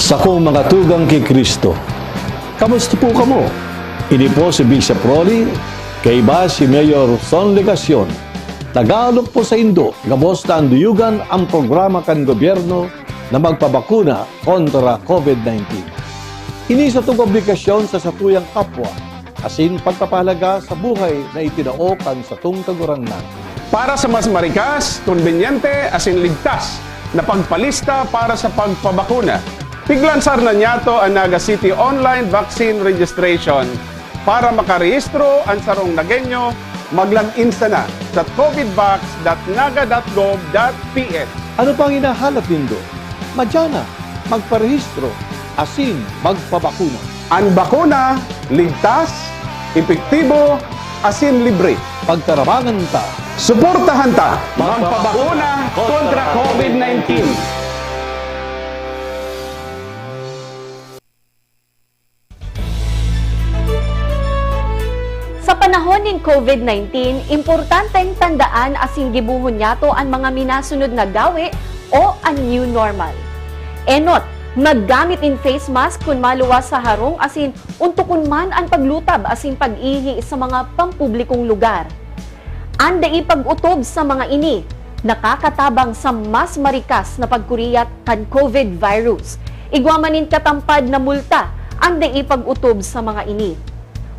Sa kong mga tugang kay Kristo. Kamusta po kamo? Ini po si Bishop Rolly, kay iba si Mayor Son Legacion. Tagalog po sa Indo, gabos na anduyugan ang programa kan gobyerno na magpabakuna kontra COVID-19. Ini sa itong obligasyon sa satuyang kapwa, asin pagpapahalaga sa buhay na itinaokan sa itong kagurangnan. Para sa mas marikas, konbenyente, asin ligtas na pagpalista para sa pagpabakuna. Piglansar na niyato ang Naga City Online Vaccine Registration para makarehistro ang sarong Nagenyo, maglag-insta na sa covidvax.naga.gov.ph. Ano pang hinahanap nindo? Madyana, magparehistro, asin magpabakuna. Ang bakuna, ligtas, epektibo, asin libre. Pagtarabangan ta, Suportahan ta, magpabakuna kontra COVID-19. Sa panahon ng COVID-19, importanteng tandaan asing gibuhon niyato ang mga minasunod na gawi o ang new normal. Enot, maggamit in face mask kung maluwas sa harong asin untukon man ang paglutab asin pag-ihi sa mga pampublikong lugar. Anda ipag-utob sa mga ini, nakakatabang sa mas marikas na pagkuriyat kan COVID virus. Igwamanin katampad na multa, anda ipag-utob sa mga ini.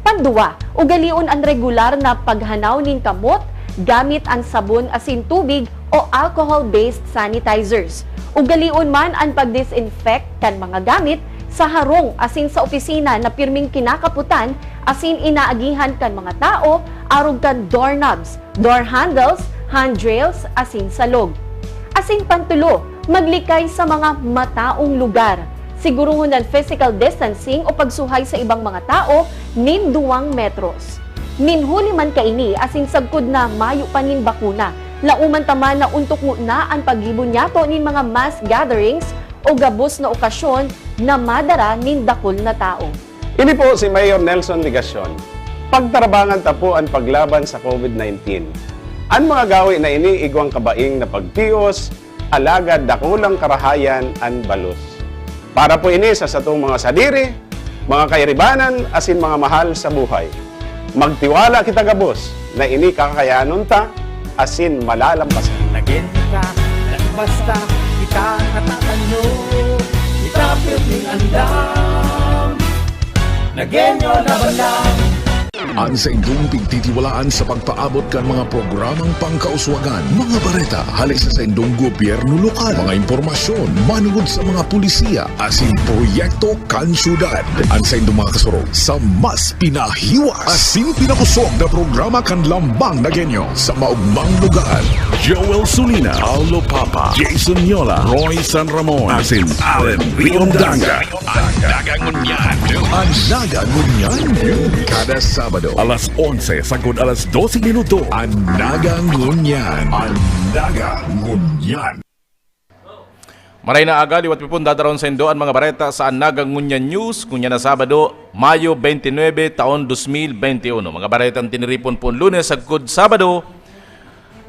Panduwa, ugalion ang regular na paghanaw nin kamot gamit ang sabon asin tubig o alcohol-based sanitizers. Ugalion man ang pag-disinfect kan mga gamit sa harong asin sa opisina na pirming kinakaputan asin inaagihan kan mga tao arog kan doorknobs, door handles, handrails asin salog. Asin pantulo, maglikay sa mga mataong lugar. Siguruhon ng physical distancing o pagsuhay sa ibang mga tao nin 2 metros. Minhuli man kaini asin sagkod na mayo pa nin bakuna. Lauman taman na untok mo na ang paghibon niyato nin mga mass gatherings o gabos na okasyon na madara nin dakol na tao. Ini po si Mayor Nelson Legacion. Pagtarabangan ta po ang paglaban sa COVID-19. Ang mga gawi na ini igwang kabaing na pagtios, alagad dakulang karahayan an balos. Para po ini sa satong mga sadiri, mga kairibanan, asin mga mahal sa buhay. Magtiwala kita gabos na ini kakayanon ta, asin malalampasan. Naging ka, basta kita natatanyo, itapit ng andam. Nagenyo na balang. Ang sa indong pigtitiwalaan sa pagpaabot kan mga programang pangkauswagan, mga bareta, halik sa indong gobyerno lokal, mga impormasyon, manugod sa mga pulisiya, asin proyekto kan syudad. Ang sa indong mga kasurog sa mas pinahiwas, asin pinakusog na programa kan Lambang Nagenyo sa maugmang lugar. Joel Sulina, Paulo Papa, Jason Yola, Roy San Ramon, asin Allen Riondanga. Ang Nagangunyan. Ang Nagangunyan. Kada Sabado, alas 11 sagod alas 12 minuto. Ang Nagangunyan. Ang Nagangunyan. Maray na aga, liwat pipun dadaron sa Indo ang mga bareta sa Nagangunyan News kunya na Sabado, Mayo 29, taon 2021. Mga baretang tiniripon po Lunes sagod Sabado.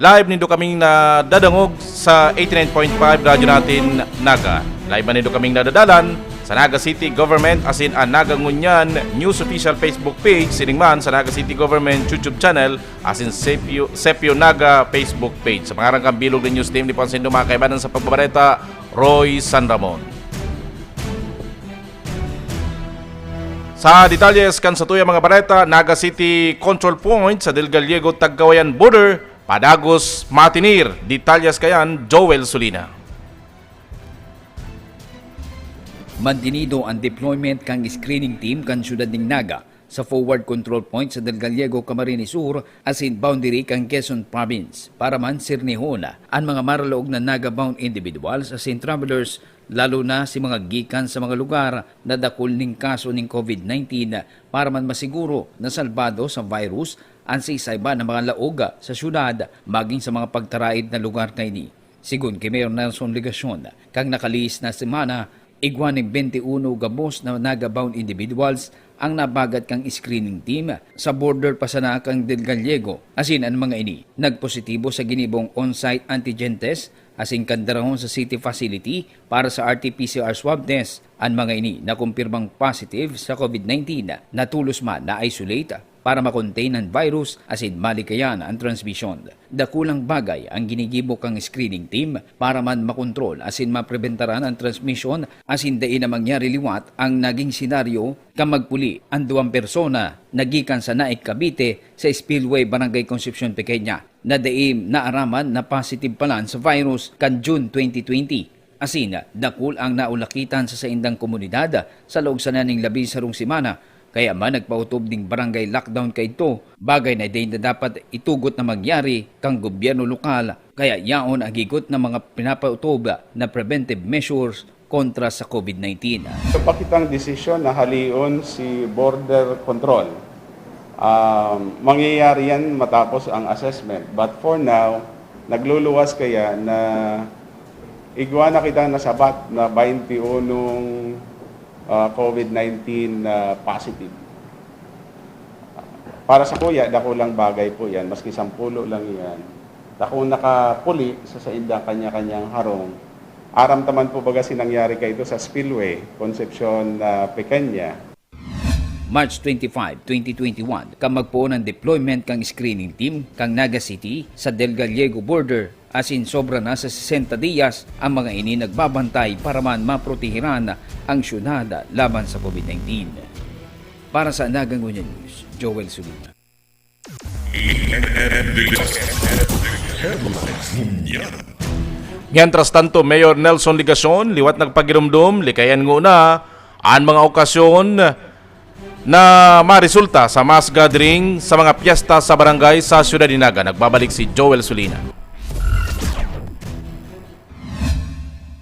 Live nindo kaming nadadangog sa 89.5 radyo natin Naga. Live nindo kaming nadadalan sa Naga City Government asin ang Nagangunyan News official Facebook page, siningman sa Naga City Government YouTube channel asin Sepio Naga Facebook page. Sa pangarang kambilog ng news team ni Ponsindo mga kaibanan sa pagbabareta, Roy San Ramon. Sa detalles kan sa tuya mga bareta, Naga City Control Point sa Del Gallego Tagkawayan Border, Padagos Matinir. Detalles kayan, Joel Sulina. Mantinido ang deployment kang screening team kan syudad ning Naga sa forward control point sa Del Gallego, Camarines Sur asin boundary kang Quezon Province para man sirnihon ang mga maraloog na Naga-bound individuals asin travelers lalo na si mga gikan sa mga lugar na dakol ning kaso ning COVID-19 para man masiguro na salbado sa virus ang sa ng mga laoga sa syudad maging sa mga pagtaraid na lugar na ini. Sigun kay Mayor Nelson Legacion, kang nakalis na semana, igwa ng 21 gabos na Naga-bound individuals ang nabagat kang screening team sa border pa sa kang Del Gallego. Asin ang mga ini, nagpositibo sa ginibong on-site antigen test asin kandarahon sa city facility para sa RT-PCR swab test Ang mga ini na kumpirmang positive sa COVID-19 na tulos man na isolate para makontain ang virus asin malikayan ang transmission. Dakulang bagay ang ginigibok ang screening team para man makontrol asin maprebentaran ang transmission asin dain na mangyari liwat ang naging senaryo kamagpuli ang 2 persona nagikan sa Naik Cavite sa Spillway Barangay Concepcion Pequeña na daim naaraman na positive palan sa virus kan June 2020. Asin, dakul ang naulakitan sa saindang komunidad sa loob sa naning labi sarong simana. Kaya man nagpautob ding barangay lockdown kay ito, bagay na din na dapat itugot na magyari kang gobyerno lokal. Kaya yaon ang higot ng mga pinapautob na preventive measures kontra sa COVID-19. Pakitang desisyon na halion si border control. Mangyayari yan matapos ang assessment. But for now, nagluluwas kaya na igwa na kita nasabat na 21 COVID-19 positive. Para sa kuya, dakulang bagay po yan, maski 10 lang yan. Dako nakapuli sa sainda kanya-kanyang harong. Aram taman po baga sinangyari kay ito sa Spillway, Concepcion Pequeña. March 25, 2021, kamagpo ng deployment kang screening team kang Naga City sa Del Gallego border asin sobra na sa 60 diyas ang mga ini nagbabantay para man maprotehiran ang syudad laban sa COVID-19. Para sa Naga Nguyen News, Joel Sulina. Mientras tanto, Mayor Nelson Ligacion, liwat nagpagirumdum, likayan nguna ang mga okasyon na maresulta sa mass gathering sa mga piyesta sa barangay sa Siyudad de Naga. Nagbabalik si Joel Sulina.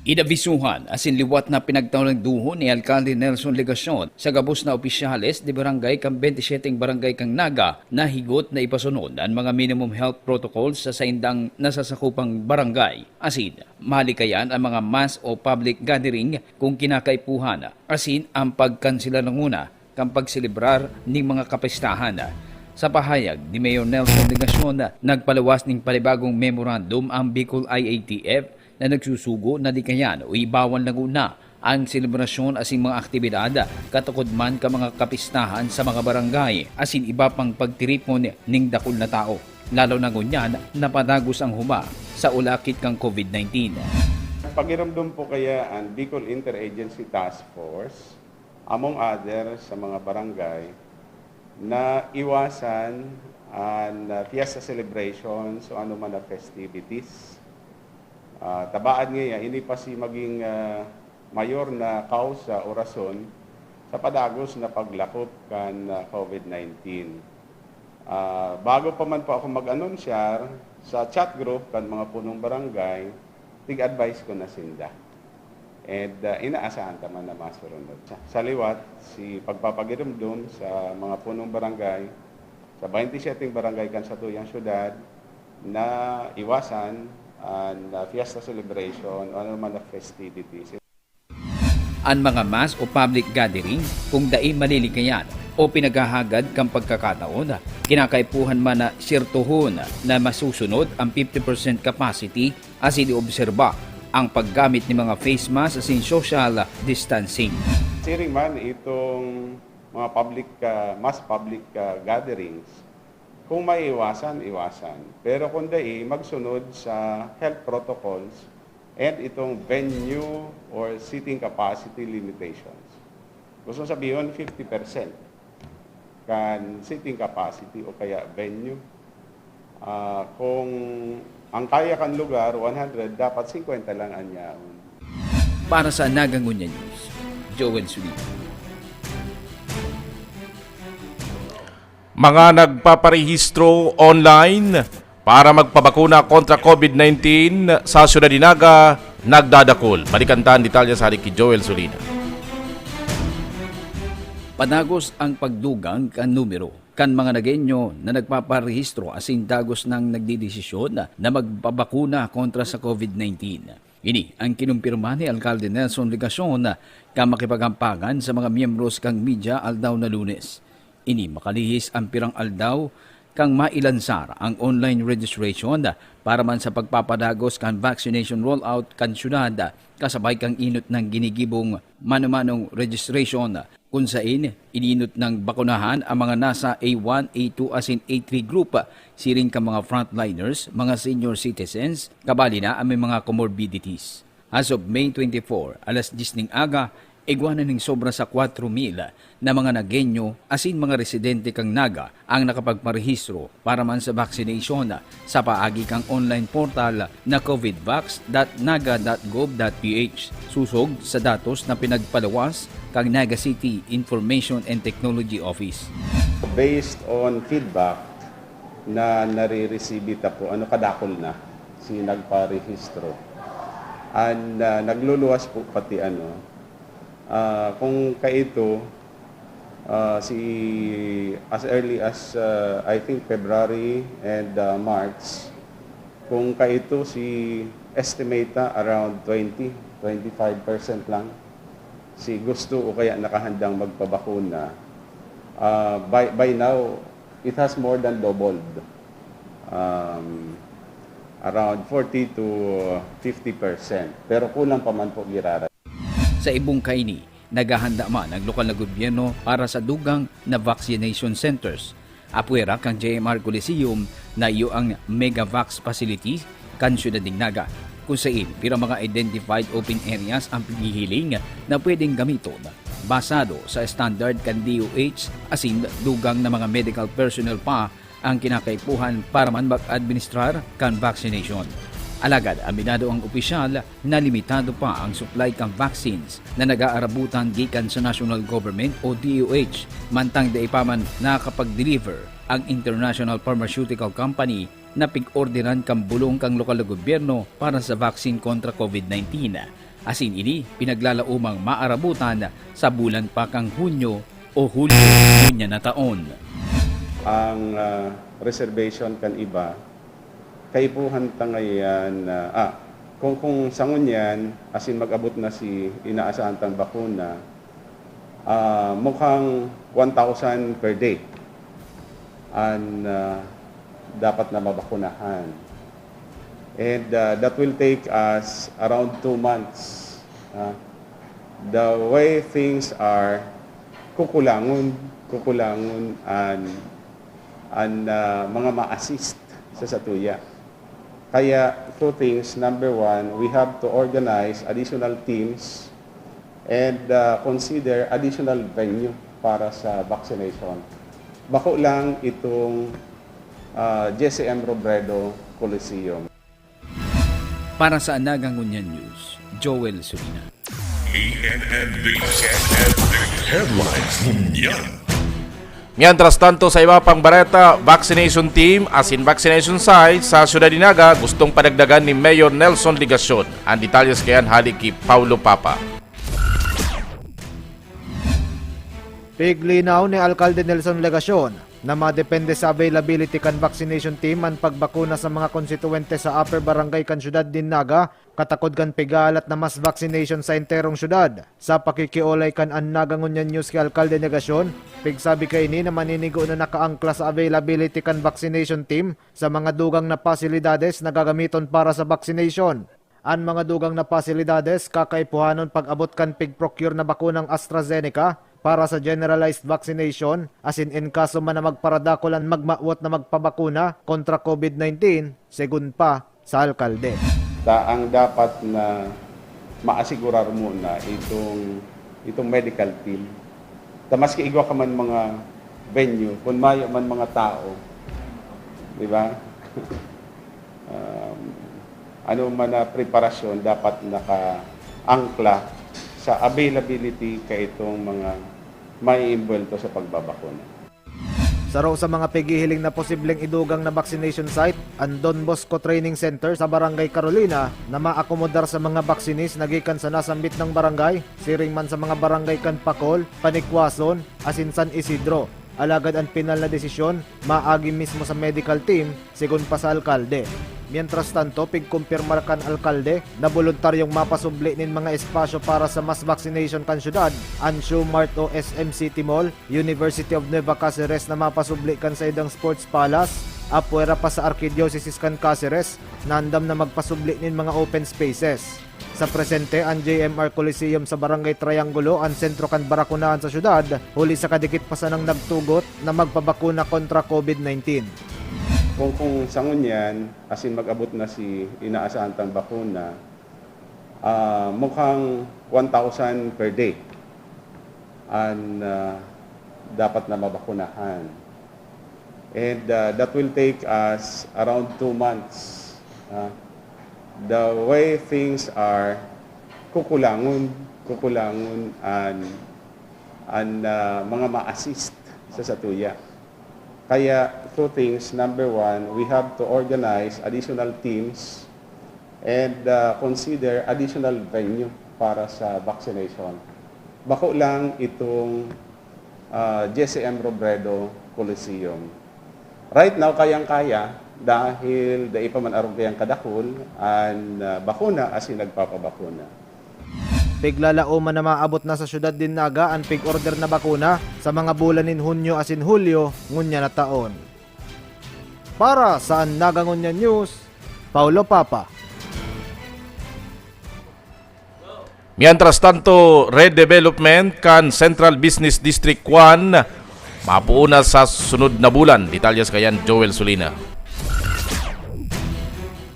Inabisuhan asin liwat na pinagtawagduhon ni Alcalde Nelson Ligacion sa gabos na opisyales de barangay kang 27 barangay kang Naga na higot na ipasunod ang mga minimum health protocols sa saindang nasasakupang barangay. Asin, malikayan ang mga mass o public gathering kung kinakaipuhan. Asin, ang pagkansila ng una kang pagselebrar ng mga kapistahan. Sa pahayag ni Mayor Nelson Ligacion, nagpalawas ng palibagong memorandum ang Bicol IATF na nagsusugo na di kayan o ibawan lang una ang selebrasyon asin mga aktibidad katukod man ka mga kapistahan sa mga barangay asin iba pang pagtiripon ning dakul na tao. Lalo na ngunyan napadagos ang huma sa ulakit kang COVID-19. Pagiramdam po kaya ang Bicol Interagency Task Force, among other sa mga barangay, na iwasan ang fiesta celebrations o ano man na festivities. Tabaan ngayon, hindi pa si maging mayor na kausa o rason sa padagos na paglakop kan COVID-19. Bago pa man po ako mag-anunsyar sa chat group kan mga punong barangay, tig-advise ko na sinda. And inaasahan naman na masurunod. Sa liwat, si pagpapagiramdum sa mga punong barangay, sa 27 barangay kan sa tuyang syudad, na iwasan ang fiesta celebration o ano man na festivities. Ang mga mass o public gathering kung dai malilikayan o pinaghahagad kang pagkakataon, kinakaipuhan man na sirtuhon na masusunod ang 50% capacity asin iobserba ang paggamit ng mga face mask asin social distancing. Siring man itong mga mass public gatherings, kung may iwasan. Pero kung dai, magsunod sa health protocols and itong venue or seating capacity limitations. Gusto sabihin 50% kan seating capacity o kaya venue. Kung ang kaya kan lugar, 100, dapat 50 lang ang yaon. Para sa Naga Nguyen News, Joel Sulina. Mga nagpaparehistro online para magpabakuna kontra COVID-19 sa Siyudad de Naga, nagdadakol. Balikantan detalye sa halik ni Joel Sulina. Panagos ang pagdugang kan numero kan mga Nagenyo na nagpaparehistro asin dagos ng nagdidesisyon na magpabakuna kontra sa COVID-19. Ini ang kinumpirma ni Alcalde Nelson Ligacion na makipagampangan sa mga miyembros kang media aldaw na Lunes. Ini makalihis ang pirang aldaw kang mailansar ang online registration para man sa pagpapadagos kan vaccination rollout kan syudad kasabay kang inot ng ginigibong mano-manong registration kung saan ininot ng bakunahan ang mga nasa A1, A2 asin A3 group, siring ka mga frontliners, mga senior citizens, kabali na ang may mga comorbidities. As of May 24, alas 10 ng aga, igwanan ng sobra sa 4,000 na mga Nagueño asin mga residente kang Naga ang nakapagparehistro para man sa vaccination sa paagi kang online portal na covidvax.naga.gov.ph susog sa datos na pinagpalawas kang Naga City Information and Technology Office. Based on feedback na nare-receive po, kadakol na si nagparehistro. And nagluluwas po pati kung kaito as early as I think February and March, kung kaito estimate around 20-25% lang si gusto o kaya nakahandang magpabakuna. By now it has more than doubled, around 40 to 50%, pero kulang pa man po girara. Sa ibong kaini, naghahanda man ang lokal na gobyerno para sa dugang na vaccination centers. Apuera kang JMR Coliseum na iyo ang Megavax facility kan syudad ng Naga, kung saan pira mga identified open areas ang pinihiling na pwedeng gamiton basado sa standard kan DOH asin dugang na mga medical personnel pa ang kinakaipuhan para man mag-administrar kan vaccination. Alagad, aminado ang opisyal na limitado pa ang supply kang vaccines na nag-aarabutan gikan sa national government o DOH, mantang daipaman nakakapag-deliver ang International Pharmaceutical Company na pig-orderan kang bulong kang lokal na gobyerno para sa vaccine kontra COVID-19. Asin ini, pinaglalaumang maarabutan sa bulan pa kang Hunyo o Hulyo niya na taon. Ang reservation kan iba, kaipuhan tangayan kung sangon yan, asin mag-abot na si inaasahan tang bakuna, mukhang 1,000 per day ang dapat na mabakunahan. And that will take us around 2 months. The way things are, kukulangon ang mga ma-assist sa satuya. Kaya, 2 things. Number 1, we have to organize additional teams and consider additional venue para sa vaccination. Bako lang itong JCM Robredo Coliseum. Para sa Nagangunyan News, Joel Surina. Headlines Ngunyan. Mientras tanto, sa iba pang bareta, vaccination team as in vaccination site sa Ciudad de Naga gustong padagdagan ni Mayor Nelson Ligacion. Ang detalles kayan halik kay Paulo Papa. Piglinaw ni Alcalde Nelson Ligacion na madepende sa availability kan vaccination team ang pagbakuna sa mga konstituente sa Upper Barangay kan Ciudad de Naga, katakod kan pigalat na mas vaccination sa enterong syudad. Sa pakikiolay kan ang Nagangunyan News kay Alcalde Ligacion, pigsabi kay ni na maninigo na nakaangkla sa availability kan vaccination team sa mga dugang na pasilidades na gagamiton para sa vaccination. Ang mga dugang na pasilidades kakaipuhanon pag-abot kan pig-procure na bakunang AstraZeneca para sa generalized vaccination, as in kaso man na magparadakolan magmawat na magpabakuna kontra COVID-19, segun pa sa alkalde. Ang dapat na maasigurar muna itong medical team. Maski igwa ka man mga venue, kung mayo man mga tao, di ba? Ano man na preparasyon dapat naka-angkla sa availability kay itong mga may imbwelto sa pagbabakuna. Saro sa mga pigihiling na posibleng idugang na vaccination site, ang Don Bosco Training Center sa Barangay Carolina na maakomodar sa mga vaksinis nagikan sa nasambit ng barangay, siring man sa mga barangay kan Pacol, Panikwason, asin San Isidro. alagad ang pinal na desisyon maagi mismo sa medical team sigon pa sa alkalde. Mientras tanto, pigkumpirmar kan alkalde na voluntaryong mapasubli nin mga espasyo para sa mass vaccination kan syudad, Anshu Mart o SM City Mall, University of Nueva Cáceres na mapasubli kan sa idang Sports Palace, apwera pa sa Archdiocese kan Cáceres, nandam na magpasubli nin mga open spaces. Sa presente, ang JMR Coliseum sa Barangay Triangulo ang sentro kan barakunahan sa syudad, huli sa kadikit pa sanang nagtugot na magpabakuna kontra COVID-19. Kung sa ngunyan, asin mag-abot na si inaasahan tang bakuna, mukhang 1,000 per day ang dapat na mabakunahan. And that will take us around 2 months. The way things are, kukulangon ang mga ma-assist sa satuya. Kaya, 2 things. Number 1, we have to organize additional teams and consider additional venue para sa vaccination. Bako lang itong JCM Robredo Coliseum. Right now, kayang-kaya dahil dai pa man aron kayang kadakol ang bakuna asin nagpapabakuna. Piglalauman na maabot na sa syudad din Naga ang pig-order na bakuna sa mga bulan nin Hunyo asin Hulyo ngunya na taon. Para sa Naga Ngunya News, Paulo Papa. Mientras tanto, redevelopment kan Central Business District 1 mapuuna sa sunod na bulan. Detalyas kayan Joel Solina.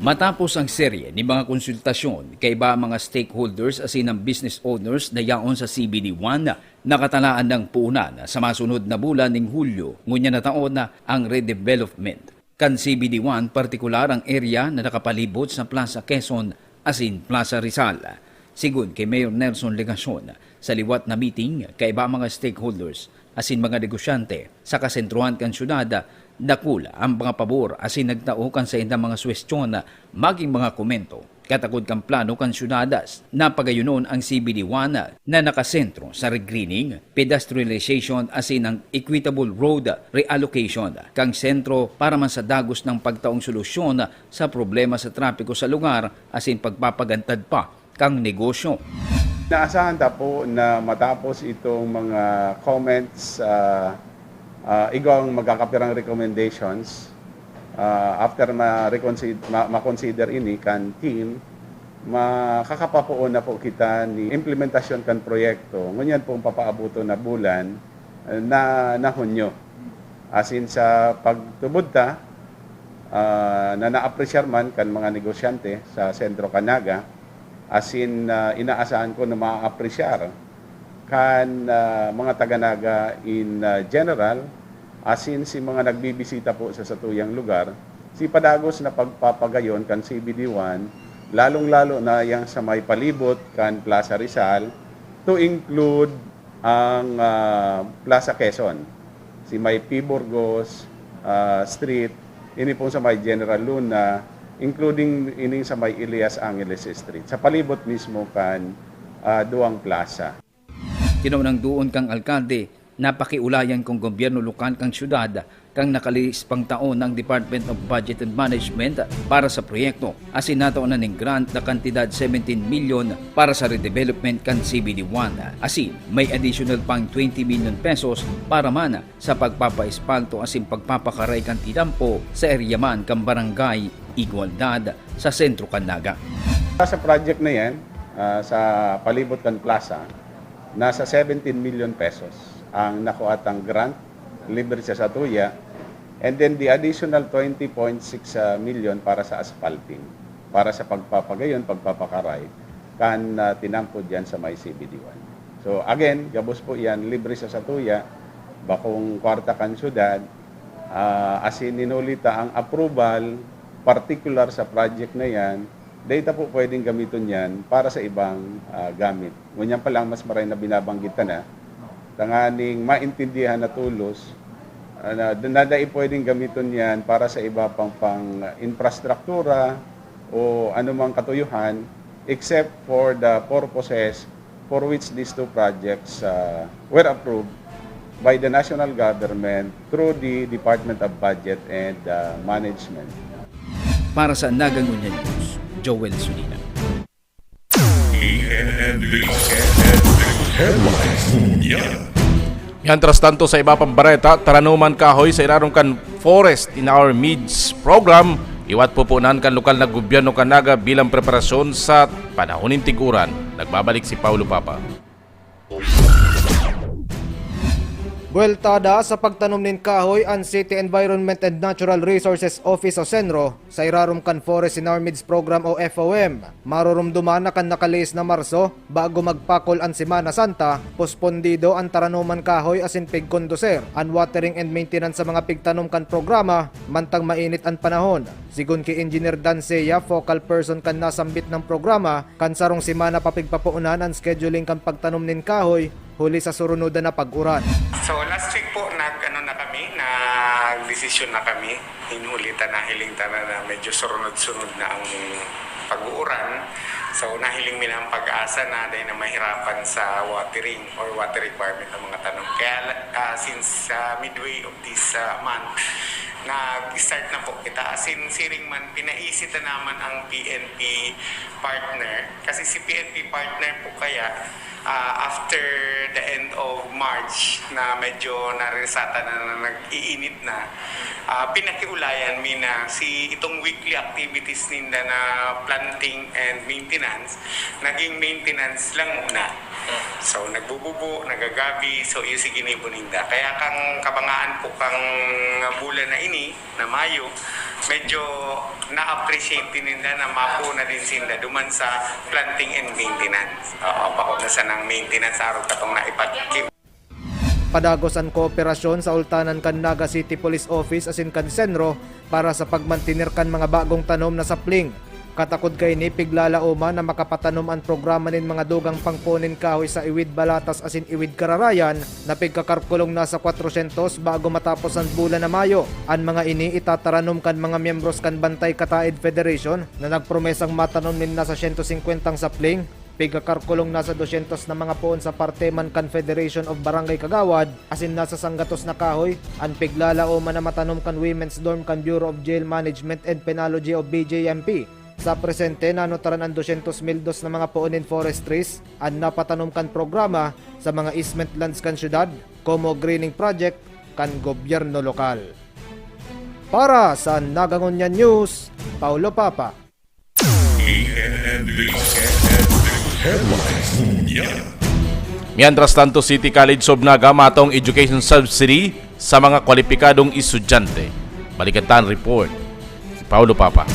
Matapos ang serye ni mga konsultasyon kay iba mga stakeholders asin ng business owners na yaon sa CBD-1, nakatalaan ng puunan sa masunod na bulan ng Hulyo, ngunya na taon na ang redevelopment. Kan CBD-1, partikular ang area na nakapalibot sa Plaza Quezon asin Plaza Rizal. Sigun kay Mayor Nelson Legacion, sa liwat na meeting kay iba mga stakeholders asin mga negosyante sa kasentruhan kan syudad, dakula ang mga pabor asin nagtao kan sa indang mga suwestyon maging mga komento. Katakod kang plano kan syudadas na pagayunon ang CBD-1 na nakasentro sa regreening, pedestrianization asin ang equitable road reallocation kang sentro para man sa dagos ng pagtaong solusyon sa problema sa trapiko sa lugar asin pagpapagantad pa kang negosyo. Naasahan ta po na matapos itong mga comments igawang magkakapirang recommendations after ma-consider ini kan team, makakapapuon na po kita ni implementasyon kan proyekto. Ngunyan po papaabuto na bulan na Hunyo. Asin sa pagtubod ta, na na-appreciate man kan mga negosyante sa Sentro Canaga, asin inaasahan ko na ma-appreciate kan mga taga-Naga in general, asin si mga nagbibisita po sa satuyang lugar, si padagos na pagpapagayon kan CBD-1, lalong-lalo na yang sa may palibot kan Plaza Rizal, to include ang Plaza Quezon, si may P. Burgos Street, ini po sa may General Luna, including ini sa may Elias Angeles Street, sa palibot mismo kan Duang Plaza. Kinaunang doon kang alkalde, napakiulayan kong gobyerno lokal kang syudad kang nakalis pang taon ng Department of Budget and Management para sa proyekto. Asin nataon na ng grant na kantidad 17 million para sa redevelopment kan CBD-1. Asin may additional pang 20 million pesos para man sa pagpapaispalto asin pagpapakaray kan tidampo sa eryaman kang barangay Igualdad sa sentro kan Naga. Sa project na yan, sa palibot kan plaza, nasa 17 million pesos ang nakuatang grant, libre sa satuya, and then the additional 20.6 million para sa asphalting, para sa pagpapagayon, pagpapakaray, kan tinampo dyan sa may CBD-1. So again, gabos po yan, libre sa satuya, bakong kwarta kan syudad, asin ninulita ang approval, particular sa project na yan, data po pwedeng gamitin yan para sa ibang gamit. Ngunyan pa lang, mas maray na binabanggit na, tanganing maintindihan na tulos, na pwedeng gamitin yan para sa iba pang infrastruktura o anumang katuyuhan, except for the purposes for which these two projects were approved by the national government through the Department of Budget and Management. Para sa Nagangunya News, Joel Sunina. Mientras tanto sa iba pang bareta, taranuman kahoy sa irarong forest in our midst program, iwat pupunan kan lokal na gobyerno kanaga bilang preparasyon sa panahonin tiguran. Nagbabalik si Paulo Papa. Bueltada sa pagtanom nin kahoy ang City Environment and Natural Resources Office o CENRO sa irarumkan Forest in Our Midst Program o FOM. Marurumduman na kan nakaliis na Marso bago magpakol ang Semana Santa, pospondido ang taranuman kahoy asin pigkonduser, ang watering and maintenance sa mga pigtanom kan programa, mantang mainit ang panahon. Sigun ki Engineer Dan Seya, focal person kan nasambit ng programa, kan sarong semana papigpapuunan ang scheduling kan pagtanom nin kahoy, huli sa surunodan na pag-uran. So last week po nag-desisyon na kami, hinulitan na hilingtan na medyo surunod-sunod na ang pag-uuran. So nahiling mi ng pag-asa na dahil na mahirapan sa watering or water requirement ng mga tanong. Kaya since midway of this month, nag-start na po kita. Asin siring man, pinaisit na naman ang PNP partner. Kasi si PNP partner po kaya after the end of March na medyo naresata na nag-iinit na, pinakiulayan mi na si itong weekly activities ninda na planting and maintenance, naging maintenance lang muna. So nagbububo, nagagabi, so yung sige ni Buninda. Kaya kang kabangaan po kang bulan na ini, na Mayo, medyo na-appreciate din nila na mapo na din sila duman sa planting and maintenance. Bako na sa ng maintenance araw katong naipagkip. Padagos ang kooperasyon sa ultanan kan Naga City Police Office asin kan CENRO para sa pagmantinir kan mga bagong tanom na sapling. Katakod kay ni piglalaoma na makapatanom ang programa nin mga dugang pangkunin kahoy sa Iwid Balatas asin Iwid Kararayan na pigkakarkulong nasa 400 bago matapos ang bulan na Mayo. Ang mga ini itataranom kan mga miyembros kan Bantay Kataid Federation na nagpromesang matanom nin nasa 150 sapling, pigkakarkulong nasa 200 na mga poon sa Parteman Confederation of Barangay Kagawad asin nasa sanggatos na kahoy ang piglalaoma na matanom kan Women's Dorm kan Bureau of Jail Management and Penology of BJMP. Sa presente, nanotaran ang 200,000 dos na mga puunin forest trees ang napatanom kan programa sa mga easement lands kan syudad, como greening project kan gobyerno lokal. Para sa Nagangunya News, Paulo Papa. Mientras tanto, City College of Naga matong education subsidy sa mga kwalipikadong estudyante. Balikatan report si Paulo Papa.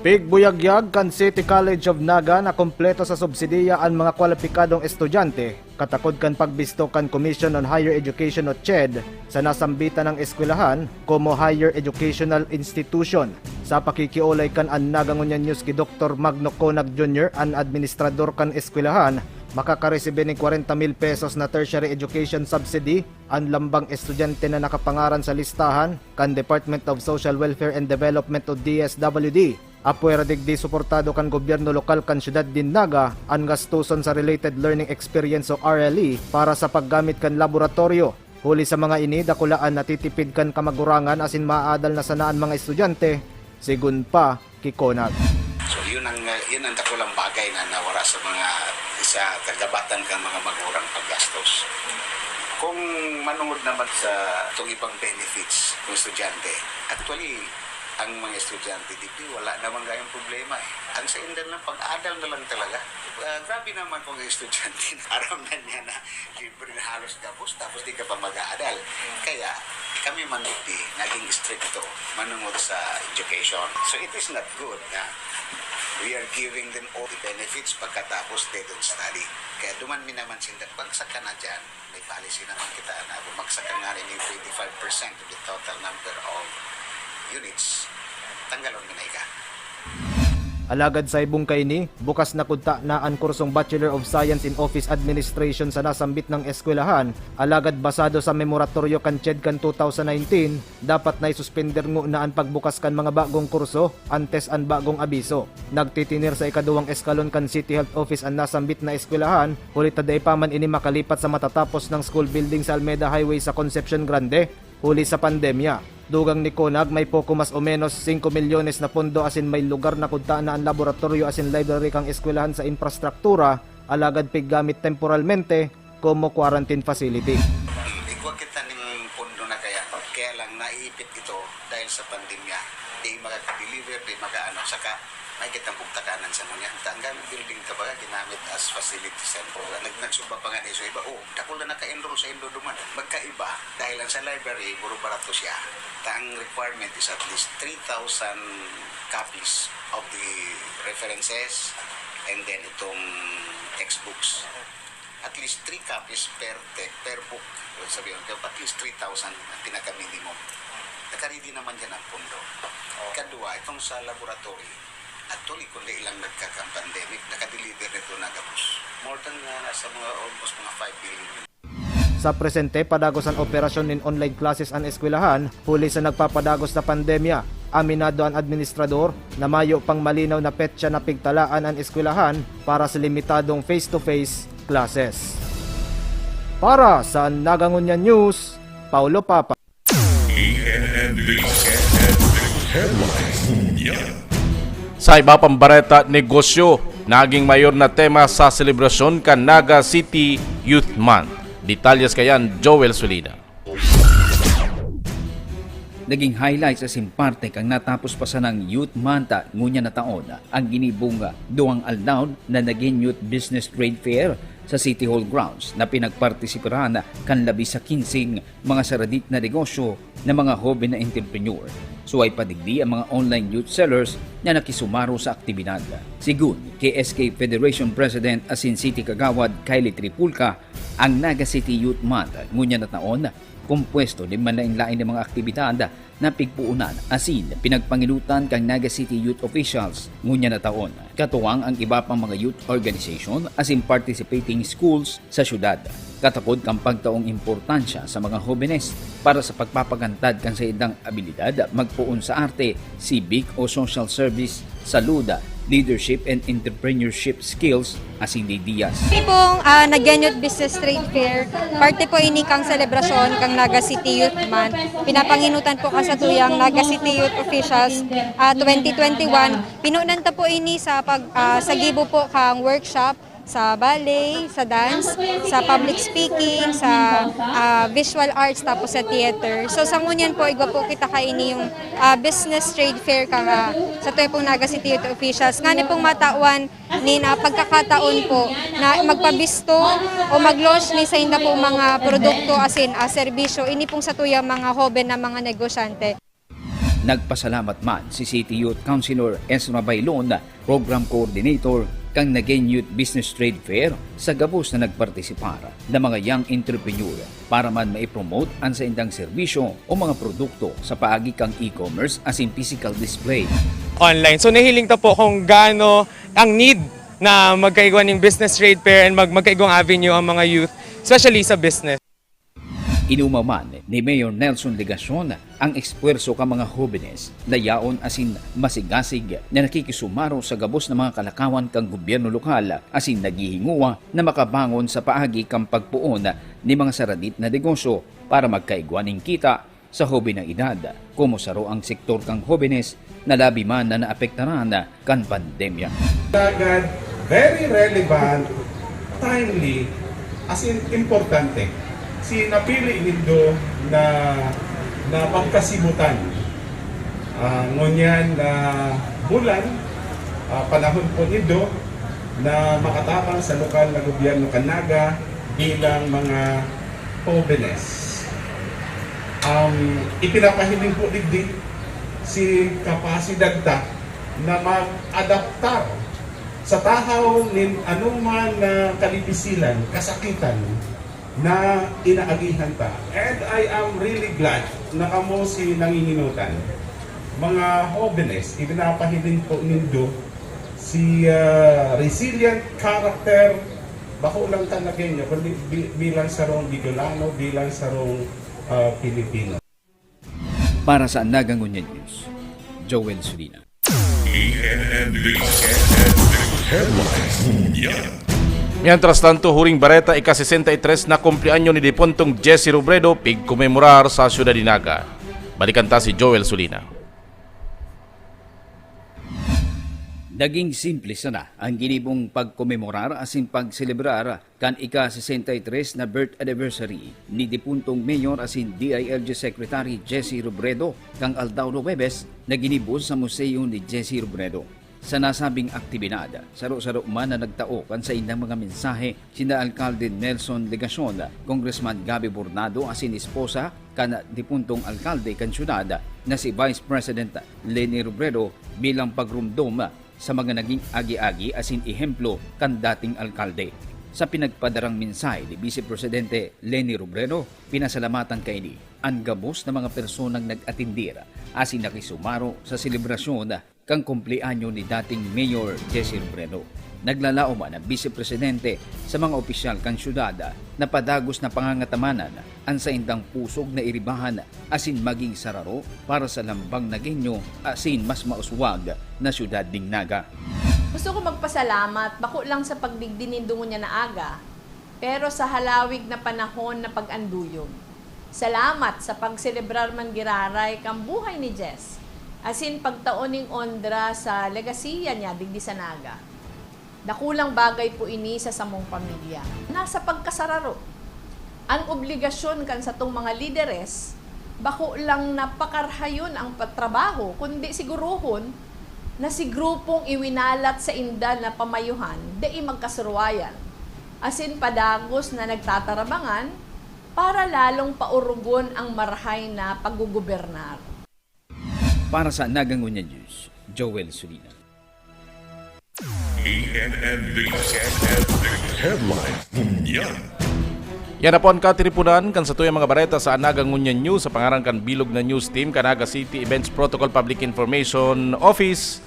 Pigbuyagyag kan City College of Naga na kompleto sa subsidiya ang mga kwalipikadong estudyante, katakod kan pagbisto kan Commission on Higher Education o CHED sa nasambitan ng eskwelahan como Higher Educational Institution. Sa pakikiulay kan ang Nagangunya News ki Dr. Magno Conag Jr. ang administrador kan eskwelahan, makakaresibe ng 40,000 pesos na tertiary education subsidy ang lambang estudyante na nakapangaran sa listahan kan Department of Social Welfare and Development o DSWD. Apwera digdi suportado kan gobyerno lokal kan syudad din Naga ang gastuson sa Related Learning Experience o RLE para sa paggamit kan laboratorio. Huli sa mga ini, dakulaan natitipid kan kamagurangan asin maadal na sanaan mga estudyante, sigun pa kikonag. So yun ang dakulang bagay na nawara sa mga isa kagabatan kang mga magurang paggastos. Kung manungod naman sa itong ibang benefits ng estudyante, actually, ang mga estudyante dito, wala naman gayong problema eh. Ang sa indan lang, pag-adal na lang talaga. Grabe naman kung estudyante, aram na niya na libre na halos tapos di ka pa mag-aadal. Kaya, kami man dito, naging stricto manungod sa education. So it is not good na we are giving them all the benefits pagkatapos they don't study. Kaya duman mi naman sila, bagsak ka na dyan, may policy naman kita na bumagsak ka nga rin yung 25% of the total number of units, tanggalon mo na ika. Alagad sa ibong kaini, bukas na kudta na ang kursong Bachelor of Science in Office Administration sa nasambit ng eskwelahan. Alagad basado sa memoratorio kan CHED kan 2019, dapat na isuspender ngo na ang pagbukas kan mga bagong kurso antes ang bagong abiso. Nagtitinir sa ikaduwang eskalon kan City Health Office ang nasambit na eskwelahan, huli taday pa man ini makalipat sa matatapos ng school building sa Almeda Highway sa Concepcion Grande, huli sa pandemya. Dugang ni Konag may poko mas o menos 5 milyones na pondo asin may lugar na kudta na ang laboratorio asin library kang eskwelahan sa infrastruktura, alagad piggamit temporalmente como quarantine facility. Huwag kita ng pondo na kaya lang naiipit ito dahil sa pandemya. Di makaka-deliver, di maka-ano, saka may kitang pagtakanan sa mga. Ang building ka ba, ginamit as facility center. Nagsuba pa nga iso iba, dakol na naka-enroll sa Indo duman. Magkaiba, dahil lang sa library, puro barato siya. Ang requirement is at least 3,000 copies of the references and then itong textbooks. At least 3 copies per book. Sabi ko, at least 3,000 ang pinaka-minimum. Nakaredy naman yan ang pondo. Kadua, itong sa laboratory, actually, kundi ilang nagkaka-pandemic, nakadeliver nito na gabos. More than nasa mga almost mga 5 billion. Sa presente, padagos ang operasyon nin online classes ang eskwelahan, huli sa nagpapadagos na pandemya. Aminado ang administrador na mayo pang malinaw na petsa na pigtalaan ang eskwelahan para sa limitadong face-to-face classes. Para sa Nagangunyan News, Paulo Papa. Sa iba pang bareta, negosyo, naging mayor na tema sa selebrasyon kan Naga City Youth Month. Detalyas kayan, Joel Solida. Naging highlights as imparte kang natapos pa sa ng Youth Month ngunya na taon ang ginibunga duwang aldaw na naging Youth Business Trade Fair sa City Hall grounds na pinagpartisiparan kan labi sa 15 mga saradit na negosyo na mga hobby na entrepreneur. So ay padigdi ang mga online youth sellers na nakisumaro sa aktibidad. Sigun, KSK Federation President asin City Kagawad Kylie Tripulca, ang Naga City Youth Month ngunya na taon kumpuesto din manlain-lain ng mga aktibidad na pigpuunan asin pinagpangilutan kang Naga City Youth Officials ngunya na taon. Katuwang ang iba pang mga youth organization asin participating schools sa syudad. Katapod kang pagtaong importansya sa mga jóvenes para sa pagpapagantad kan sa idang abilidad magpuon sa arte, civic o social service, saluda, leadership and entrepreneurship skills asin ideas. Ini pong Youth Business Trade Fair, parte po ini kang selebrasyon kang Naga City Youth Month. Pinapanginutan po kasatuyang Naga City Youth Officials 2021. Pinunan ta po ini sa sa gibo po kang workshop sa ballet, sa dance, sa public speaking, sa visual arts, tapos sa theater. So sa ngunyan po, igwa po kita kaini yung business trade fair ka sa tuwi pong Naga City Youth Officials. Nga pong matawan ni na pagkakataon po na magpabisto o mag-launch ni sa inda po mga produkto asin serbisyo. Ini pong sa tuyang mga hoben na mga negosyante. Nagpasalamat man si City Youth Councilor Ezra Bailon, Program Coordinator kang naging Youth Business Trade Fair sa gabos na nagpartisipar na mga young entrepreneur para man maipromote ang sa indang serbisyo o mga produkto sa paagi kang e-commerce as in physical display. Online. So nahiling ta po kung gaano ang need na magkaigwan ng business trade fair and magkaigwang avenue ang mga youth, especially sa business. Inumaman ni Mayor Nelson Legacion ang ekspuwerso ka mga jóvenes na yaon asin masigasig na nakikisumaro sa gabos na mga kalakawan kang gobyerno lokal asin naghihinguwa na makabangon sa paagi kang pagpuon ni mga saradit na negosyo para magkaigwaning kita sa hobi ng edad, kumusaro ang sektor kang jóvenes na labi man na naapektaran kan pandemya. Agad, very relevant, timely, as in importante. Si napili nindo na pagkasimutan. Ngunyan na bulan, panahon po nindo na makatapang sa lokal na gobyerno Kanaga bilang mga jóvenes. Ipinapahiling po digdi si kapasidad ta na mag-adaptar sa tahaw ng anuman na kalibisilan, kasakitan na inaagihan ta. And I am really glad na kamo si nanginginutan. Mga jóvenes, ipinapahiling po nindo si resilient character, bako lang Tanagenyo, kundi bilang sarong Bicolano, bilang sarong Pilipino. Para sa Nagangunyan News, Joel Sulina. Mientras tanto, huring Bareta, ika-63 na kumplianyo ni Dipontong Jesse Robredo, pigkumemorar sa siyudad ni Naga. Balikan ta si Joel Sulina. Naging simple sana ang ginibong pagkomemorar asin pagselebrar kan ika-63 na birth anniversary ni dipuntong Mayor asin DILG Secretary Jesse Robredo kang Aldauro Webes na ginibos sa museo ni Jesse Robredo. Sa nasabing aktibidad, saro-saro man na nagtao kan sa indang mga mensahe sina Alcalde Nelson Legacion, Congressman Gabi Burnado asin esposa kan dipuntong alkalde kan syudad na si Vice President Leni Robredo bilang pagrumdom sa mga naging agi-agi asin ehemplo kan dating alkalde. Sa pinagpadarang mensahe ni Vice Presidente Leni Robredo, pinasalamatan kay ni ang gabos na mga personang nag-atindir asin nakisumaro sa selebrasyon kang kumpleanyo ni dating Mayor Jesse Robredo. Naglalao man ang Vice Presidente sa mga opisyal kan syudad na padagos na pangangatamanan ang sa indang pusog na iribahan asin maging sararo para sa lambang Nagenyo asin mas mauswag na syudad ding Naga. Gusto ko magpasalamat, bako lang sa pagbigdinindungo niya na aga, pero sa halawig na panahon na pag-anduyog. Salamat sa pagselebrar man giraray kang buhay ni Jess, asin pagtaoning ondra sa legasiya niya digdi sa Naga. Dakulang bagay po ini sa samong pamilya. Nasa pagkasararo. Ang obligasyon kan sa tong mga lideres, bako lang napakarhayon ang patrabaho, kundi siguruhon na si grupong iwinalat sa indal na pamayuhan, dai magkasurwayan. Asin padagos na nagtatarabangan para lalong paurugon ang marahay na paggugobernar. Para sa Nagangunyan News, Joel Sulina. Yan na po ang katiripunan kan sa tuyang mga bareta sa Nagangunyan News sa pangaran kan Bilog na News Team, Naga City Events Protocol Public Information Office.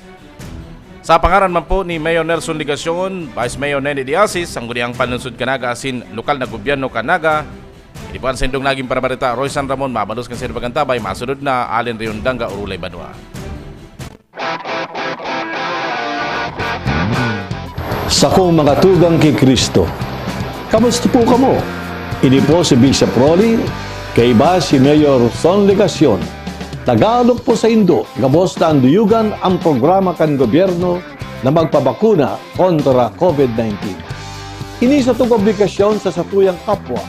Sa pangaran man po ni Mayor Nelson Legacion, Vice Mayor Nene Diasis, ang guniang panunsod Naga asin lokal na gobyerno Naga. Hindi po ang sendong naging para bareta, Roy San Ramon, mabalos kan sino pagantabay, masunod na Allen Riondanga, Urulay Banua. Sa kong mga tugang kay Kristo, kamusta po kamo? Ini po si Bishop Rolly, kay ba si Mayor Son Legacion. Tagalog po sa Indo, gabos na anduyugan ang programa kan gobyerno na magpabakuna kontra COVID-19. Ini sa itong obligasyon sa satuyang kapwa,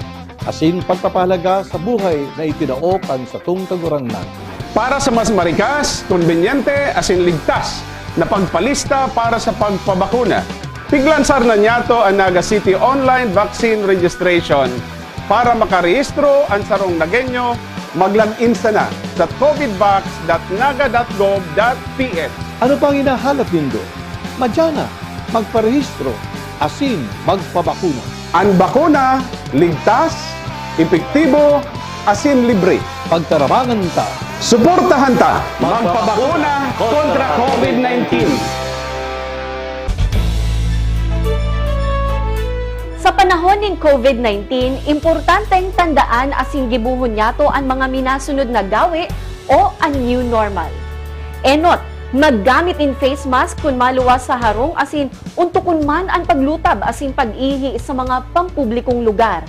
asin pagpapahalaga sa buhay na itinaokan sa itong kagurangnan. Para sa mas marikas, konbenyente, asin ligtas na pagpalista para sa pagpabakuna, piglansar na niyato ang Naga City Online Vaccine Registration para makarehistro ang sarong Nagenyo, mag-login na sa covidvax.naga.gov.ph. Ano pang hinahanap nindo? Madyana, magparehistro, asin magpabakuna. Ang bakuna, ligtas, epektibo, asin libre. Pagtarabangan ta, Suportahan ta, magpabakuna kontra COVID-19. Sa panahon ng COVID-19, importanteng tandaan asing gibuhon yato ang mga minasunod na gawi o ang new normal. Enot, maggamit in face mask kung maluwas sa harong asin untukon man ang paglutab asin pag-ihi sa mga pampublikong lugar.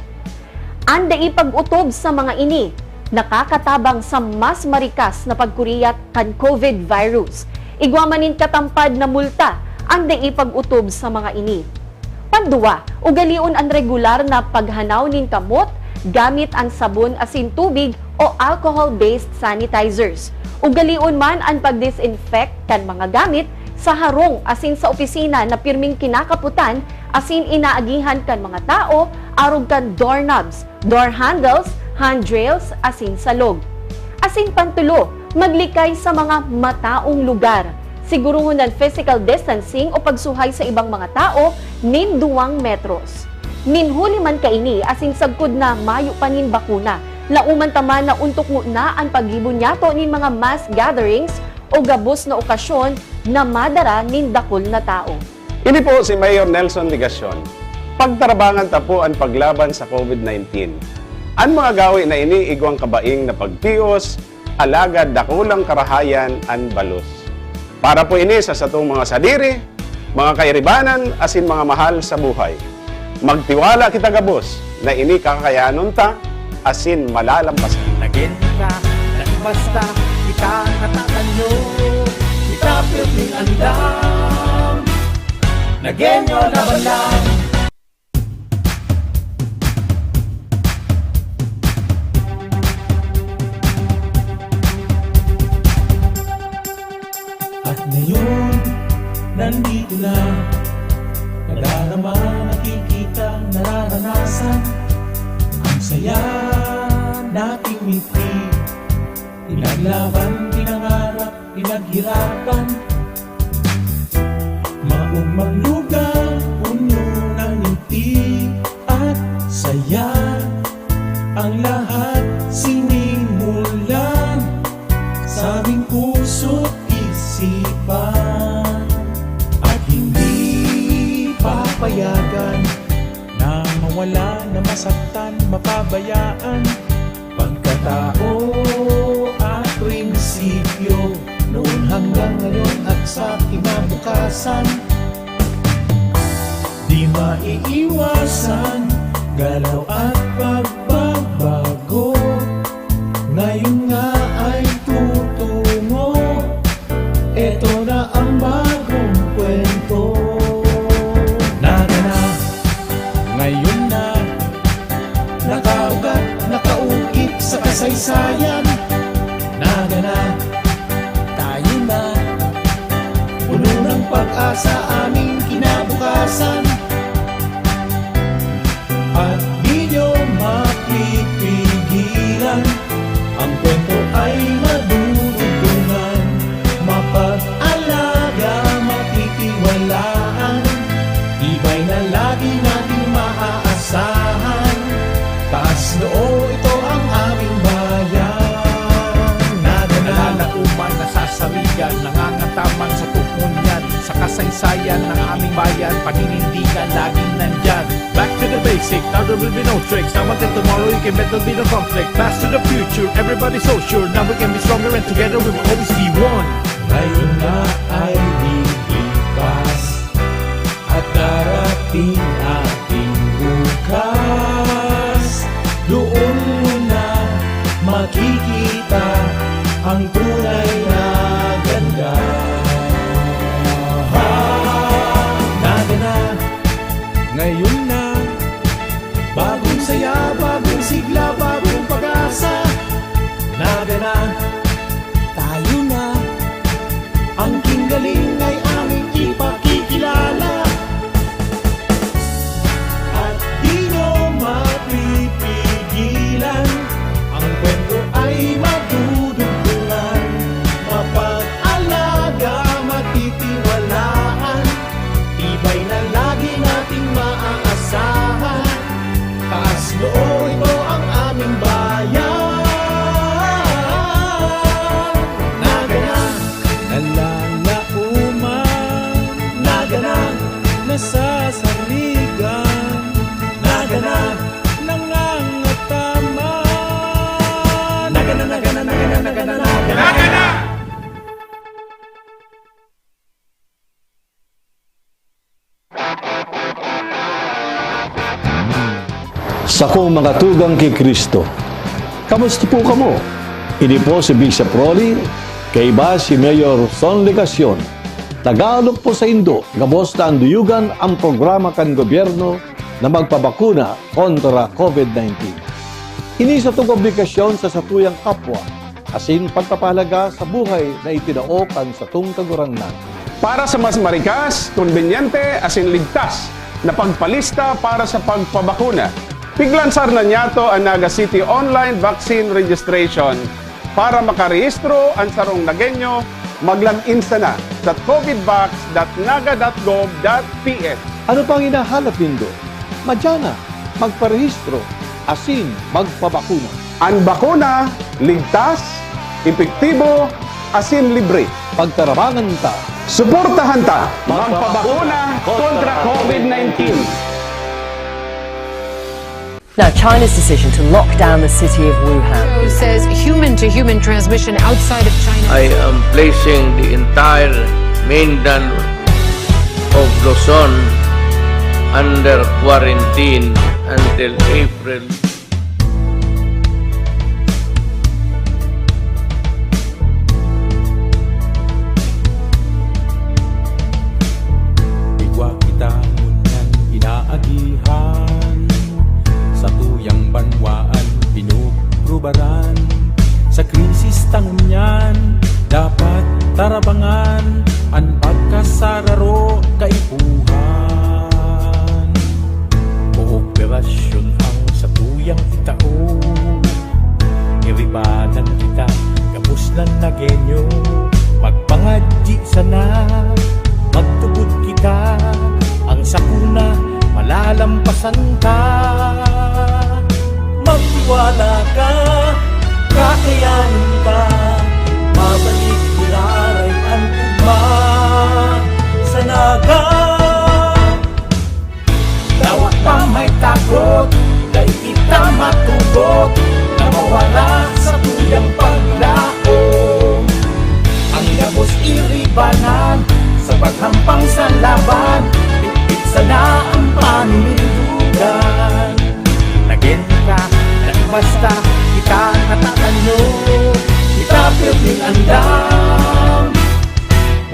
Anda ipag-utob sa mga ini, nakakatabang sa mas marikas na pagkuriyat kan COVID virus. Igwamanin katampad na multa, anda ipag-utob sa mga ini. Pandua, ugalion ang regular na paghanaw nin kamot gamit ang sabon asin tubig o alcohol-based sanitizers. Ugalion man ang pag-disinfect kan mga gamit sa harong asin sa opisina na pirming kinakaputan asin inaagihan kan mga tao arog kan doorknobs, door handles, handrails asin salog. Asin pantulo, maglikay sa mga mataong lugar. Siguruhon ng physical distancing o pagsuhay sa ibang mga tao nin 2 metros. Minhuli man kaini asin sagkod na mayo pa nin bakuna. Lauman taman na untok mo na ang paghibon yato nin mga mass gatherings o gabos na okasyon na madara nin dakol na tao. Ini po si Mayor Nelson Ligacion. Pagtarabangan tapo ang paglaban sa COVID-19. Ang mga gawi na ini igwang kabaing na pagtios, alagad dakulang karahayan an balos. Para po ini sa satong mga sadiri, mga kairibanan, asin mga mahal sa buhay. Magtiwala kita gabos na ini kakayanon ta, asin malalampasan. Naging ka, basta kita natatanyo, itapit ng andam, nagenyo na balang. At ngayon, nandito na, nadarama, nakikita, nararanasan, ang saya nating ngiti. Pinaglaban, pinangarap, pinaghirapan, maong maglugang, puno ng ngiti at saya. Ang lahat sinimulan sa aming puso't isipan, at hindi papayagan na mawala, na masaktan, mapabayaan. Pagkatao at prinsipyo, noon hanggang ngayon at sa kinabukasan, di maiiwasan, galaw at pagbabago. Ngayon nga ay tutungo, eto na ang bagong kwento. Naganap, ngayon na, nakaugat, nakaukit sa kasaysayan. Naganap, tayo na, puno ng pag-asa aming kinabukasan. At di nyo mapipigilan, ang kwento ay madudugtungan, mapag-alaga, matitiwalaan, ibay na lagi nating maaasahan. Taas noo, ito ang aming bayan. Nalalauman, nasasarigan, nangangatamang sa tukunyan, sa kasaysayan ng aming bayan, paninindigan laging nandyan. Back to the basic, now there will be no tricks. Now until tomorrow you can bet there'll be no conflict. Fast to the future, everybody's so sure. Now we can be stronger and together we will always be one. Ngayon na ay lilipas at darating ating bukas. Doon mo na makikita ang tunay na ganda. Naganap, ngayon na, bagong saya, bagong sigla, bagong pag-asa. Naganap, tayo na, ang kinggaling ay aming ipakikilala. At di nyo mapipigilan, ang kwento ay madudugtungan, mapag-alaga, matitiwalaan, ibay na lagi nating maaasahan. Taas noo, ito ang aming bayan. Naganap, nalalauman, naganap, nasasaligan, naganap, nangangataman, naganap, naganap, naganap, naganap, naganap. Sakong mga tugang kay Kristo. Kamusta po kamo? Ini po si Bishop Rolly, kay iba si Mayor Son Ligacion. Tagalog po sa Indo, gabos na anduyugan ang programa kan gobyerno na magpabakuna kontra COVID-19. Ini sa itong obligasyon sa satuyang kapwa, asin pagpapahalaga sa buhay na itinaokan sa itong kagurangnan. Para sa mas marikas, konbenyente, asin ligtas na pagpalista para sa pagpabakuna, piglansar na niyato ang Naga City Online Vaccine Registration para makarehistro ang sarong Nagenyo, mag-login na sa covidvax.naga.gov.ph. Ano pang hinahanap nindo? Madyana, magparehistro, asin magpabakuna. Ang bakuna, ligtas, epektibo, asin libre. Pagtarabangan ta. Suportahan ta, magpabakuna kontra COVID-19. Now, China's decision to lock down the city of Wuhan says human-to-human transmission outside of China. I am placing the entire mainland of Luzon under quarantine until April. Igwa kita ngunyan inaagihan, sa tuyang banwaan pinugrubaran. Sa krisis tangunyan dapat tarabangan, ang pagkasararo kaipuhan. Kooperasyon ang sa tuyang itao, iribanan kita kapos ng nagenyo. Magpangadji sana, magtugod kita, ang sakuna malalampasan ka. Magtiwala ka, kakayanin ka, mabalik nilaray ang ugma sa naga. Dawa pa may takot, dahil kita matugot, na mawala sa tuyang paglao. Ang gabos iribanan, sa paghampang sa laban, bitbit sana ang paninindugan. Nagin ka, basta kita natatanyo, kita piling andam,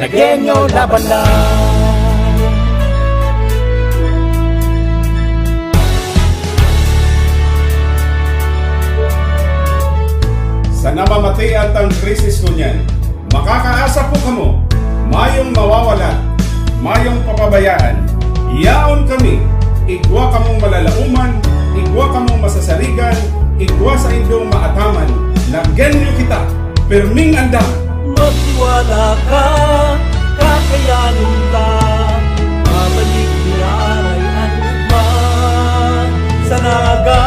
nagenyo laban lang. Sa namamatian tang krisis kunyan, makakaasa po kamo, mayong mawawala, mayong papabayaan, iyaon kami, igwa kamong malalauman, igwa kamong masasaligan, igwa sa indong maataman, nagyanyo kita, perming andam. Magtiwala ka, kakayanin ka, mabalik nilaray ang ugma sa naga.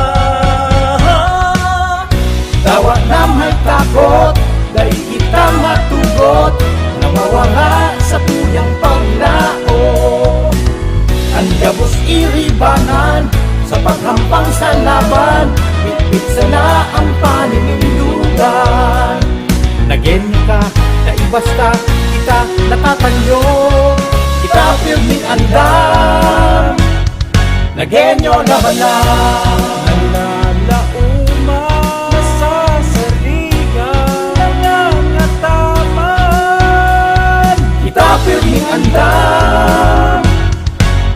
Tawa na may takot, dahil kita matugot, na mawala sa tuyang paglao. Ang gabos iribanan, sa paghampang sa laban, bitbit sana ang paninindugan. Nagenyo ka, naibasta kita natatanyo, kita pirming andam, nagenyo laban lang. Nalalauma, nasasarigan, nangangataman, kita pirming andam,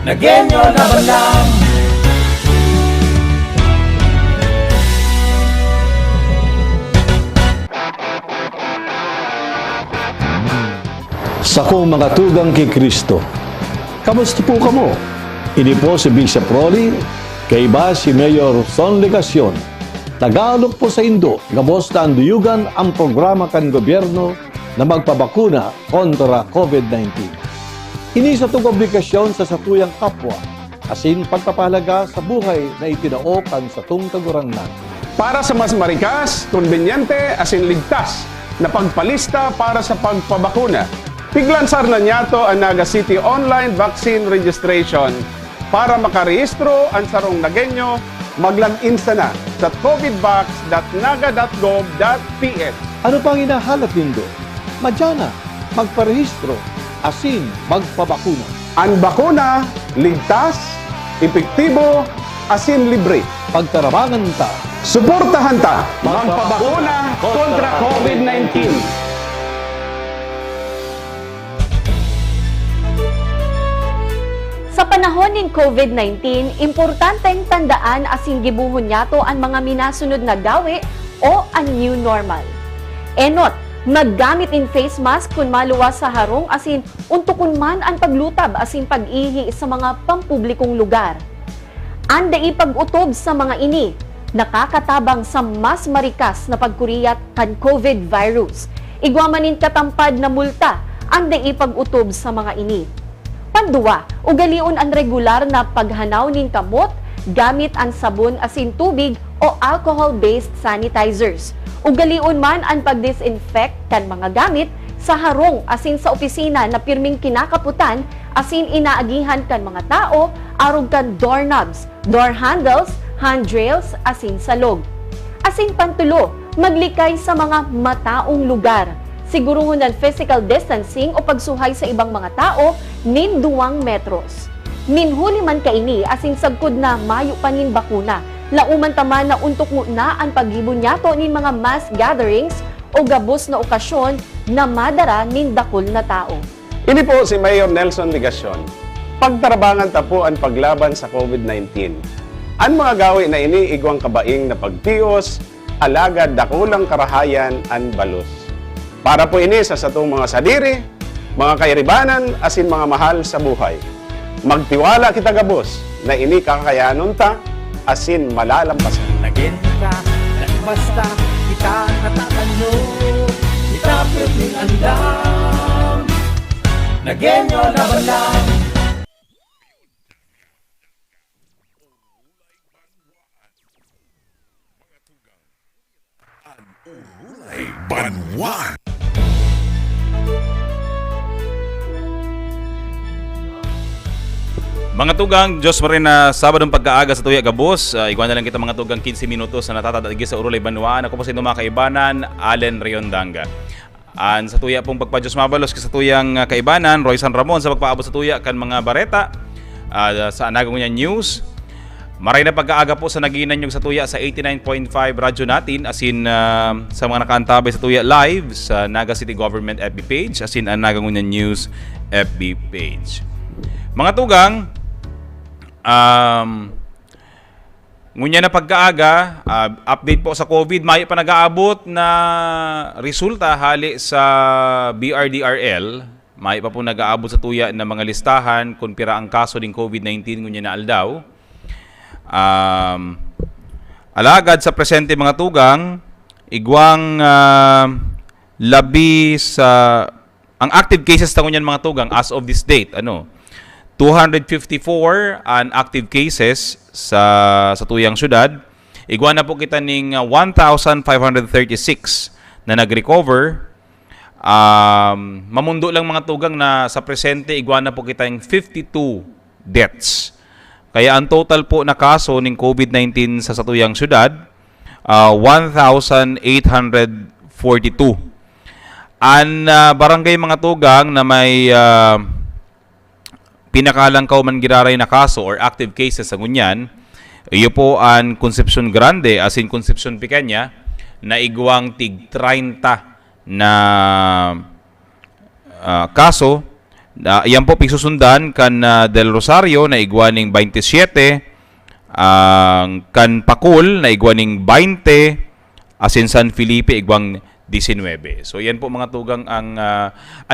nagenyo laban lang. Sa kong mga tugang kay Kristo, kamusta po kamo? Ini po si Bishop Rolly, kay iba si Mayor Son Legacion. Tagalog po sa Indo, gabos na anduyugan ang programa kan gobyerno na magpabakuna kontra COVID-19. Ini sa itong obligasyon sa satuyang kapwa, asin pagpapahalaga sa buhay na itinaokan sa itong kagurangnan. Para sa mas marikas, konbenyente, asin ligtas na pagpalista para sa pagpabakuna, piglansar na niyato ang Naga City Online Vaccine Registration para makarehistro ang sarong nagenyo, mag-login sana sa covidvax.naga.gov.ph. Ano pang hinahanap nindo? Madyana, magparehistro, asin magpabakuna. Ang bakuna, ligtas, epektibo, asin libre. Pagtarabangan ta. Suportahan ta, magpabakuna kontra COVID-19. Sa panahon ng COVID-19, importanteng tandaan asing gibuhon yato ang mga minasunod na gawi o ang new normal. Enot, maggamit in face mask kung maluwas sa harong asin untukon man ang paglutab asin pag-ihi sa mga pampublikong lugar. Anda ipag-utob sa mga ini, nakakatabang sa mas marikas na pagkuriyat kan COVID virus. Igwamanin katampad na multa, anda ipag-utob sa mga ini. Panduwa, ugalion ang regular na paghanaw nin kamot gamit ang sabon asin tubig o alcohol-based sanitizers. Ugaliun man ang pag-disinfect kan mga gamit sa harong asin sa opisina na pirming kinakaputan asin inaagihan kan mga tao arog kan doorknobs, door handles, handrails asin salog. Asin pantulo, maglikay sa mga mataong lugar. Siguruhon ng physical distancing o pagsuhay sa ibang mga tao nin 2 metros. Minhuli man kaini asin sagkod na mayo panin bakuna. Lauman taman na untok mo na ang paghibon niyato nin mga mass gatherings o gabos na okasyon na madara nin dakol na tao. Ini po si Mayor Nelson Ligacion. Pagtarabangan ta po ang paglaban sa COVID-19. Ang mga gawi na ini igwang kabaing na pagtios, alagad dakulang karahayan an balos. Para po ini sa satong mga sadiri, mga kairibanan, asin mga mahal sa buhay. Magtiwala kita gabos na ini kakayanon ta, asin malalampasan. Naging ka, basta kita natatanyo, kita pwedeng andam. Nagenyo na balang. Banwan. Mga tugang, Diyos pa rin na Sabadong pagkaaga sa tuya gabos. Iguan na lang kita mga tugang 15 minutos na natatadagi sa Urulay Banwaan. Ako po sa inyong mga kaibanan, Allen Riondanga. Sa tuya pong pagpa-Diyos mabalos sa tuyang kaibanan, Roy San Ramon sa pagpaabot sa tuya kan mga bareta sa Anagang Nguyen News. Maray na pagkaaga po sa naginan yung sa tuya sa 89.5 radyo natin, asin sa mga nakaantabay sa tuya live sa Naga City Government FB page, asin ang Anagang Nguyen News FB page. Mga tugang, ngunya na pagkaaga, update po sa COVID, may pa nag-aabot na resulta hali sa BRDRL. May pa po nag-aabot sa tuya ng mga listahan kung pira ang kaso ng COVID-19 ngunya na aldaw. Alagad sa presente mga tugang, igwang labi sa ang active cases ta ngunyan mga tugang as of this date, 254 ang active cases sa tuyang syudad. Igwa na po kita ning 1,536 na nag-recover. Mamundo lang mga tugang na sa presente igwa na po kita ng 52 deaths. Kaya ang total po na kaso ng COVID-19 sa tuyang syudad 1,842. Ang barangay mga tugang na may pinakalang kauman giraray na kaso or active cases sa ngunyan, iyo po ang Concepcion Grande as in Concepcion Pequeña na igwang tig 30 na kaso. Iyan po pigsusundan kan Del Rosario na igwaning 27, kan Pacul na igwaning 20, as in San Felipe igwang 19. So yan po mga tugang ang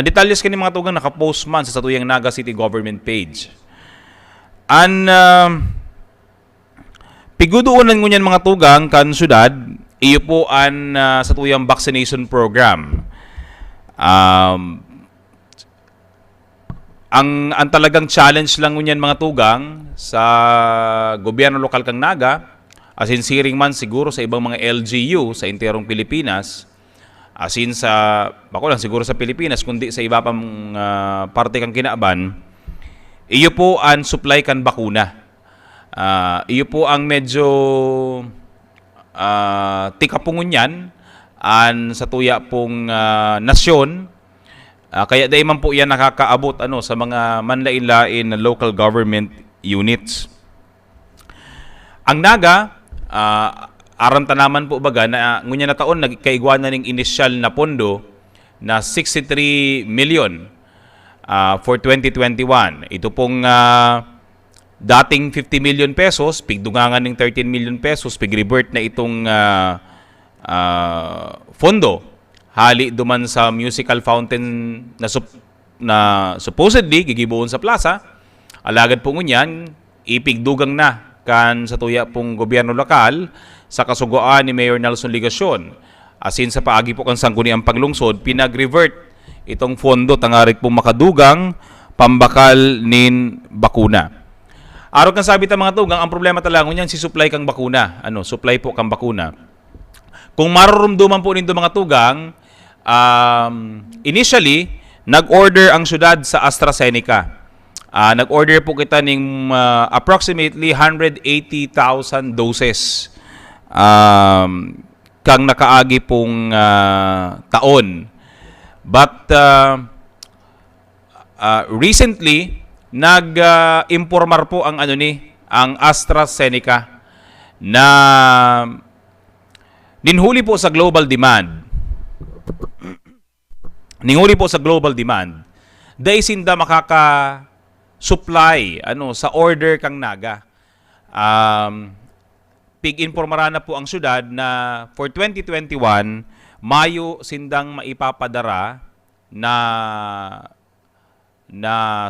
detalyes kani mga tugang naka-post man sa tuyang Naga City Government page. Piguduunan ngunyan mga tugang kan syudad, iyo po an sa tuyang vaccination program. Ang talagang challenge lang ngunyan mga tugang sa gobyerno lokal kang Naga, as in siring man siguro sa ibang mga LGU sa enterong Pilipinas, as in sa, bako lang siguro sa Pilipinas, kundi sa iba pang parte kang kinaaban, iyo po ang supply kan bakuna. Iyo po ang medyo tikapungon yan sa tuya pong nasyon. Kaya dahil man po yan nakakaabot sa mga manlain-lain na local government units. Ang Naga, aranta naman po baga na ngunya na taon nagkaigwanan ng initial na pondo na 63 million for 2021. Ito pong dating 50 million pesos, pigdungangan ng 13 million pesos, pig-revert na itong fondo. Hali duman sa musical fountain na supposedly gigibuon sa plaza. Alagad po ngunyan, ipigdugang na kan sa tuya pong gobyerno lokal sa kasugoan ni Mayor Nelson Ligacion. Asin sa paagi po kan sangguniang paglungsod, pinag-revert itong fondo tangarik pong makadugang pambakal nin bakuna. Araw kang sabi ta mga tugang, ang problema talaga niyan si supply kang bakuna. Supply po kang bakuna. Kung marurumduman po nito mga tugang, initially, nag-order ang syudad sa AstraZeneca. Nag-order po kita ng approximately 180,000 doses kang nakaagi pong taon. But recently, nag-impormar po ang ang AstraZeneca na ninhuli po sa global demand. Dahil sinda makaka-supply sa order kang naga. Pig-informara na po ang syudad na for 2021, Mayo sindang maipapadara na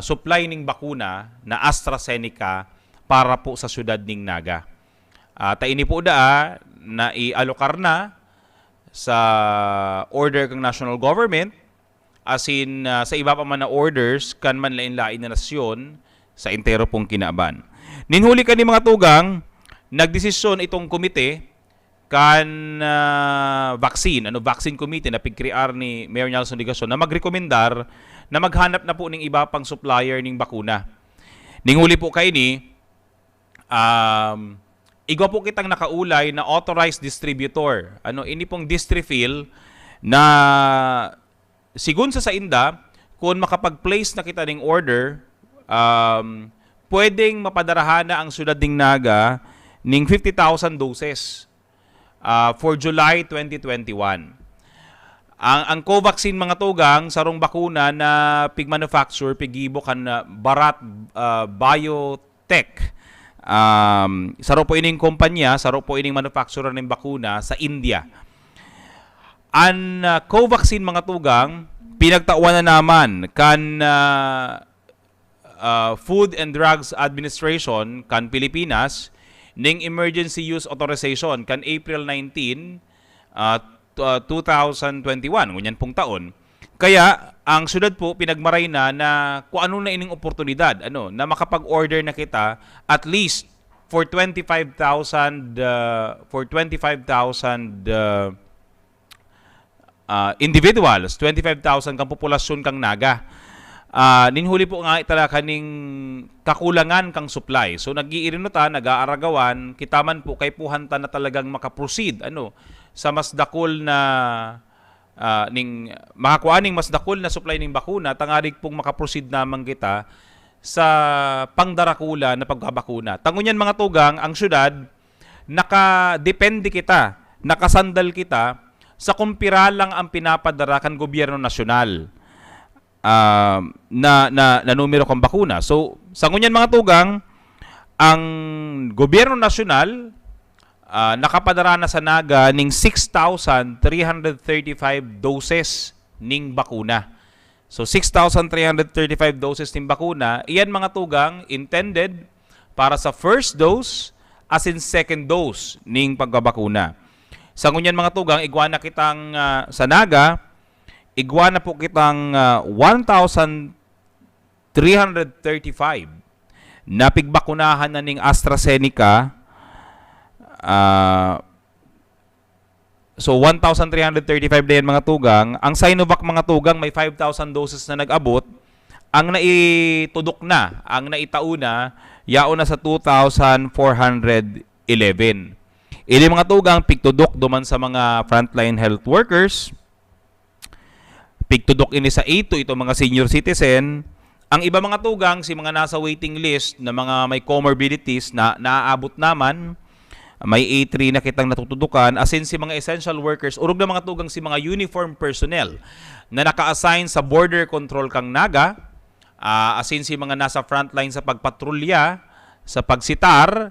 supply ng bakuna na AstraZeneca para po sa syudad ng Naga. Taini po na ialokar na sa order ng national government as in sa iba pa man na orders kan man lain-lain na nasyon sa entero pong kinaaban. Ninhuli ka ni mga tugang, nagdesisyon itong komite kan vaccine committee na pigkrear ni Mayor Nelson Ligason na magrekomendar na maghanap na po ng iba pang supplier ng bakuna. Ninghuli po kayo ni igwa po kitang nakaulay na authorized distributor. Ini pong Distrifil na sigun sa inda, kung makapag-place na kita ng order, pwedeng mapadarahan na ang syudad ng Naga ng 50,000 doses for July 2021. Ang Covaxin mga tugang, sarong bakuna na pig-manufacture, pig-ibo kan Bharat Biotech. Saro po ining kumpanya, saro po ining manufacturer ng bakuna sa India. Ang Covaxin mga tugang, pinagtauan na naman kan Food and Drugs Administration kan Pilipinas ning emergency use authorization kan April 19, 2021, ngunyan pong taon. Kaya ang syudad po pinagmaray na kung ano na ining oportunidad na makapag-order na kita at least for 25,000 individuals, 25,000 kang populasyon kang Naga. Ninhuli po nga talaga ning kakulangan kang supply. So nag-iirinuta, nag-aaragawan, kitaman po kay puhanta na talagang makaproceed sa mas dakol na makakuha ning mas dakol na supply ning bakuna, tangarig pong makaproceed naman kita sa pangdarakula na pagbabakuna. Tangunyan mga tugang, ang syudad nakadepende kita, nakasandal kita sa kumpira lang ang pinapadara kan gobyerno nasyonal. Na numero kang bakuna. So, sa ngunyan mga tugang, ang gobyerno nasyonal nakapadara na sa Naga ng 6,335 doses ning bakuna. So, 6,335 doses ning bakuna, iyan mga tugang, intended para sa first dose as in second dose ning pagbabakuna. Sa ngunyan mga tugang, igwana kitang sa Naga, igwana po kitang 1,335 na pigbakunahan na ning AstraZeneca. So 1,335 na yan mga tugang. Ang Sinovac mga tugang may 5,000 doses na nag-abot. Ang naitudok na, ang naitauna, yaon na sa 2,411. Ili mga tugang, pigtudok duman sa mga frontline health workers. Pigtudok ini sa A2, ito mga senior citizen. Ang iba mga tugang, si mga nasa waiting list na mga may comorbidities na naaabot naman, may A3 na kitang natutudukan, as in si mga essential workers, urog na mga tugang si mga uniform personnel na naka-assign sa border control kang Naga, as in si mga nasa frontline sa pagpatrolya, sa pagsitar,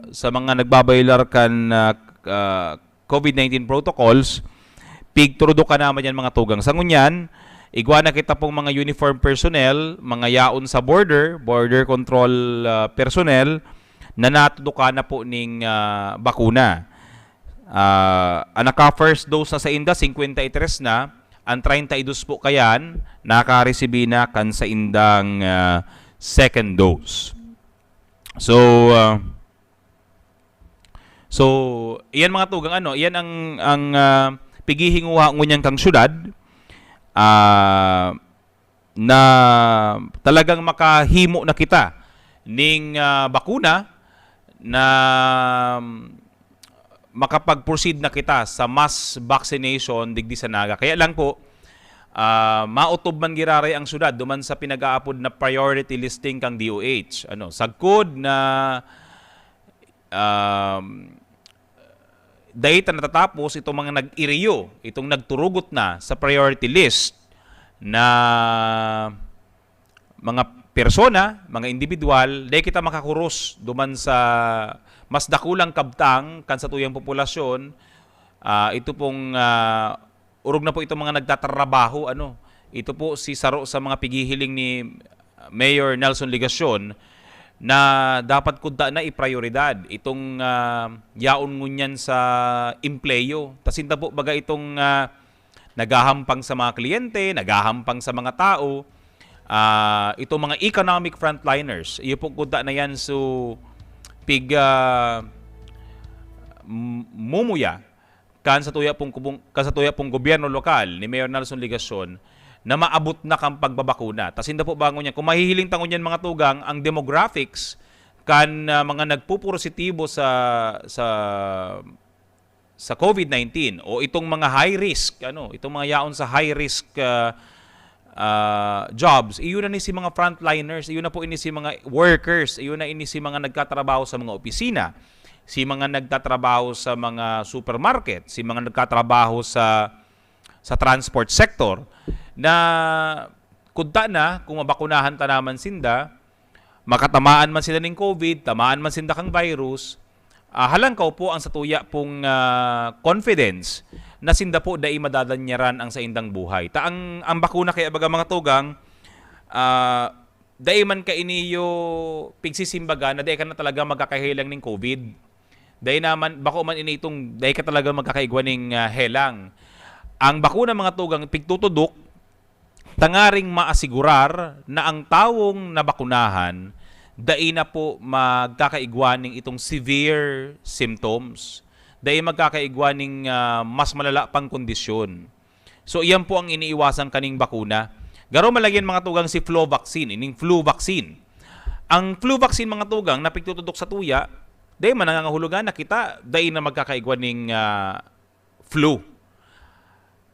sa mga nagbabaylar kan COVID-19 protocols, pigtrudo ka naman yan mga tugang. Sa ngunyan, igwana kita pong mga uniform personnel, mga yaon sa border control personnel, na natuduka na po ning bakuna. Ang naka-first dose na sa inda, 53 na. Ang 32 po kayan, naka-receive na kan sa indang second dose. So iyan mga tugang iyan ang pigihinguha ngunyan kang syudad na talagang makahimo na kita ning bakuna na makapag-proceed na kita sa mass vaccination digdi sa Naga. Kaya lang po mautob man giraray ang syudad duman sa pinag-aapod na priority listing kang DOH. Sagkod na dahil natatapos itong mga nag-iriyo, itong nagturugot na sa priority list na mga persona, mga individual, dahil kita makakurus duman sa mas dakulang kabtang kan sa tuyang populasyon. Ito pong urog na po itong mga nagtatrabaho. Ito po si saro sa mga pigihiling ni Mayor Nelson Legacion na dapat kudda na i-prioridad itong yaon ngunyan sa empleyo. Tasinta po baga itong nagahampang sa mga kliyente, nagahampang sa mga tao, itong mga economic frontliners. Iyo po kudda na yan so mumuya kan sa tuya pong gobyerno lokal ni Mayor Nelson Legacion na maabot na kang pagbabakuna. Tas hindi po bangon niya. Kung mahihiling tangon yan mga tugang, ang demographics kan mga nagpupositibo sa COVID-19 o itong mga high risk, itong mga yaon sa high risk jobs, iyon na ni si mga frontliners, iyon na po ini si mga workers, iyon na ini si mga nagtatrabaho sa mga opisina, si mga nagtatrabaho sa mga supermarket, si mga nagtatrabaho sa transport sector, na kudta na kung mabakunahan ta naman sinda, makatamaan man sila ng COVID, tamaan man sinda kang virus, halangkaw po ang satuya pong confidence na sinda po dai madadanyaran ang sa indang buhay. Ang bakuna kaya baga mga tugang, dai man ka iniyo pigsisimbaga na dai ka na talaga magkakahilang ng COVID. Dai naman, bako man ini itong dai ka talaga magkakaigwa ng helang. Ang bakuna mga tugang pigtutudok, tangaring maasigurar na ang tawong nabakunahan dai na po magkakaigwaning itong severe symptoms, dai magkakaigwaning mas malala pang kondisyon. So iyan po ang iniiwasan kaning bakuna. Garo malagyan mga tugang si flu vaccine, ining flu vaccine. Ang flu vaccine mga tugang na pigtutudok sa tuya, dai man nangangahulugan na kita dai na magkakaigwaning flu.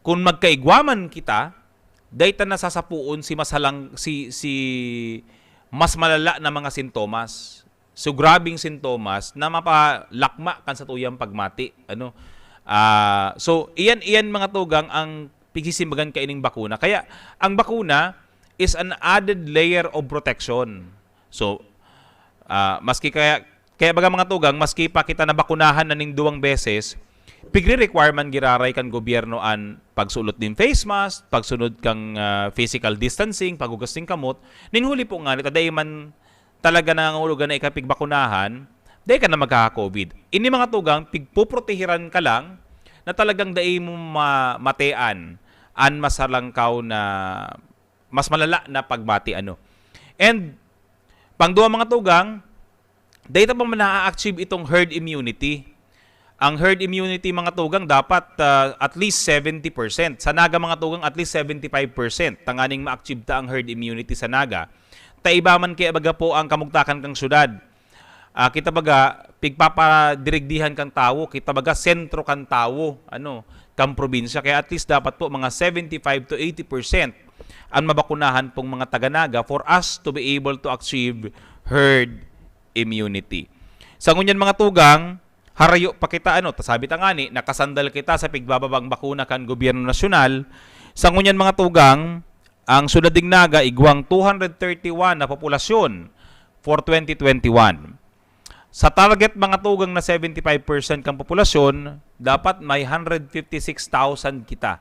Kung magkaigwaman kita, dayta nasasapuon si mas malala na mga sintomas. So grabing sintomas na mapalakma kan sa tuyang pagmati. So iyan mga tugang ang pigsisimbagan kaining bakuna. Kaya ang bakuna is an added layer of protection. So maski kaya baga mga tugang, maski pa kita nabakunahan na ning 2 beses, pigre-requirement giraray kan gobyerno an pagsulot din face mask, pagsunod kang physical distancing, paghugas ng kamot. Ninhuli po nga nito, dahil man talaga nangangahulugan na ikapigbakunahan, dahil ka na magkaka-COVID. Ini mga tugang, pigpuprotehiran ka lang na talagang dahil mo matean an masalangkaw na mas malala na pagbati. And pangduwa mga tugang, dahil pa man na-achieve itong herd immunity. Ang herd immunity mga tugang dapat at least 70%. Sa Naga mga tugang at least 75%. Tanganing ma-achieve ta ang herd immunity sa Naga. Taiba man kaya baga po ang kamugtakan kang syudad. Kita baga pigpapadirigdihan kang tawo, kita baga sentro kang tawo, kang probinsya. Kaya at least dapat po mga 75 to 80% ang mabakunahan pong mga taga-Naga for us to be able to achieve herd immunity. Sa ngunyan mga tugang, harayo pa kita sabi ta nga ni nakasandal kita sa pigbababang bakuna kan gobyerno nasyonal. Sa ngunyan mga tugang, ang syudad ding Naga igwang 231 na populasyon for 2021. Sa target mga tugang na 75% kang populasyon, dapat may 156,000 kita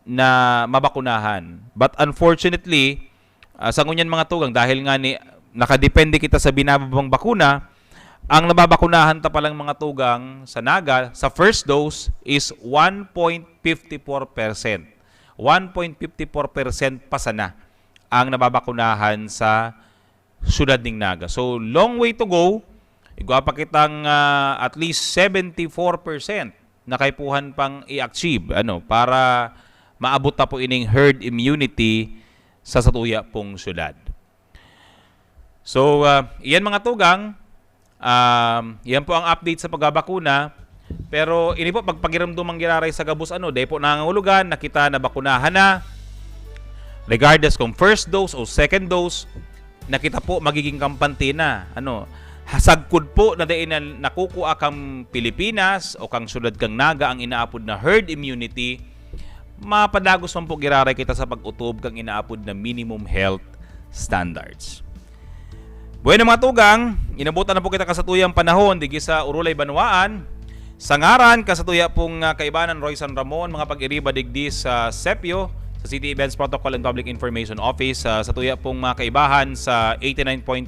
na mabakunahan. But unfortunately, sa ngunyan mga tugang, dahil nga ni nakadepende kita sa binababang bakuna, ang nababakunahan ta palang mga tugang sa Naga sa first dose is 1.54%. 1.54% pa sana ang nababakunahan sa syudad ning Naga. So long way to go. Igwa pa kitang at least 74% na kaipuhan pang i-achieve para maabot na po ining herd immunity sa satuya pong syudad. So iyan mga tugang, iyan po ang update sa pagbabakuna. Pero ini po pagpagiramdumang giraray sa gabos day po nangangulugan, nakita na bakunahan na. Regardless kung first dose o second dose, nakita po magiging kampante na. Hasagkod po na dain na nakukuha kang Pilipinas o kang syudad kang Naga ang inaapod na herd immunity, mapadagos man po giraray kita sa pag-utob kang inaapod na minimum health standards. Bueno mga tugang, inabutan na po kita kasatuyang panahon digi sa Urulay Banwaan. Sangaran kasatuya pong kaibanan Roy San Ramon, mga pag-iriba digdi sa CEPIO, sa City Events Protocol and Public Information Office, sa tuya pong mga kaibahan sa 89.5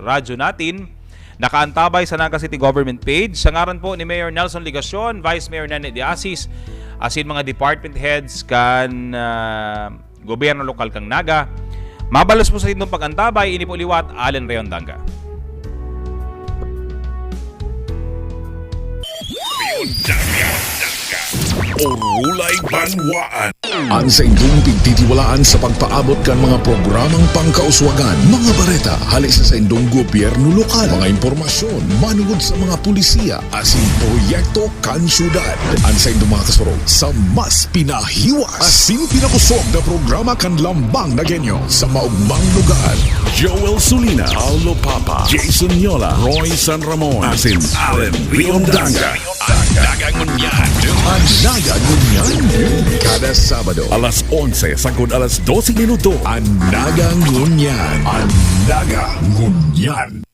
radyo natin, nakaantabay sa Naga City Government page. Sangaran po ni Mayor Nelson Ligacion, Vice Mayor Nene de Asis, asin mga department heads kan gobyerno lokal kang Naga. Mabalos po sa itong pag-antabay, ini po liwat Allen Riondanga. Urulay Banwaan. Ang sa indong pigtitiwalaan sa pagpaabot kan mga programang pangkauswagan, mga bareta, halik sa indong gobyerno lokal, mga impormasyon, manugod sa mga pulisiya, asin proyekto kan syudad. Ang sa indong mga kasurog sa mas pinahiwas, asin pinapusog na programa kan lambang na genyo sa maugmang lugar. Joel Sulina, Paulo Papa, Jason Yola, Roy San Ramon, asin Allen Riondanga. Ang Nagangunyan. Ang Nagangunyan. Kada Sabado, alas 11 sagod alas 12 minuto. Ang Nagangunyan. Ang Nagangunyan.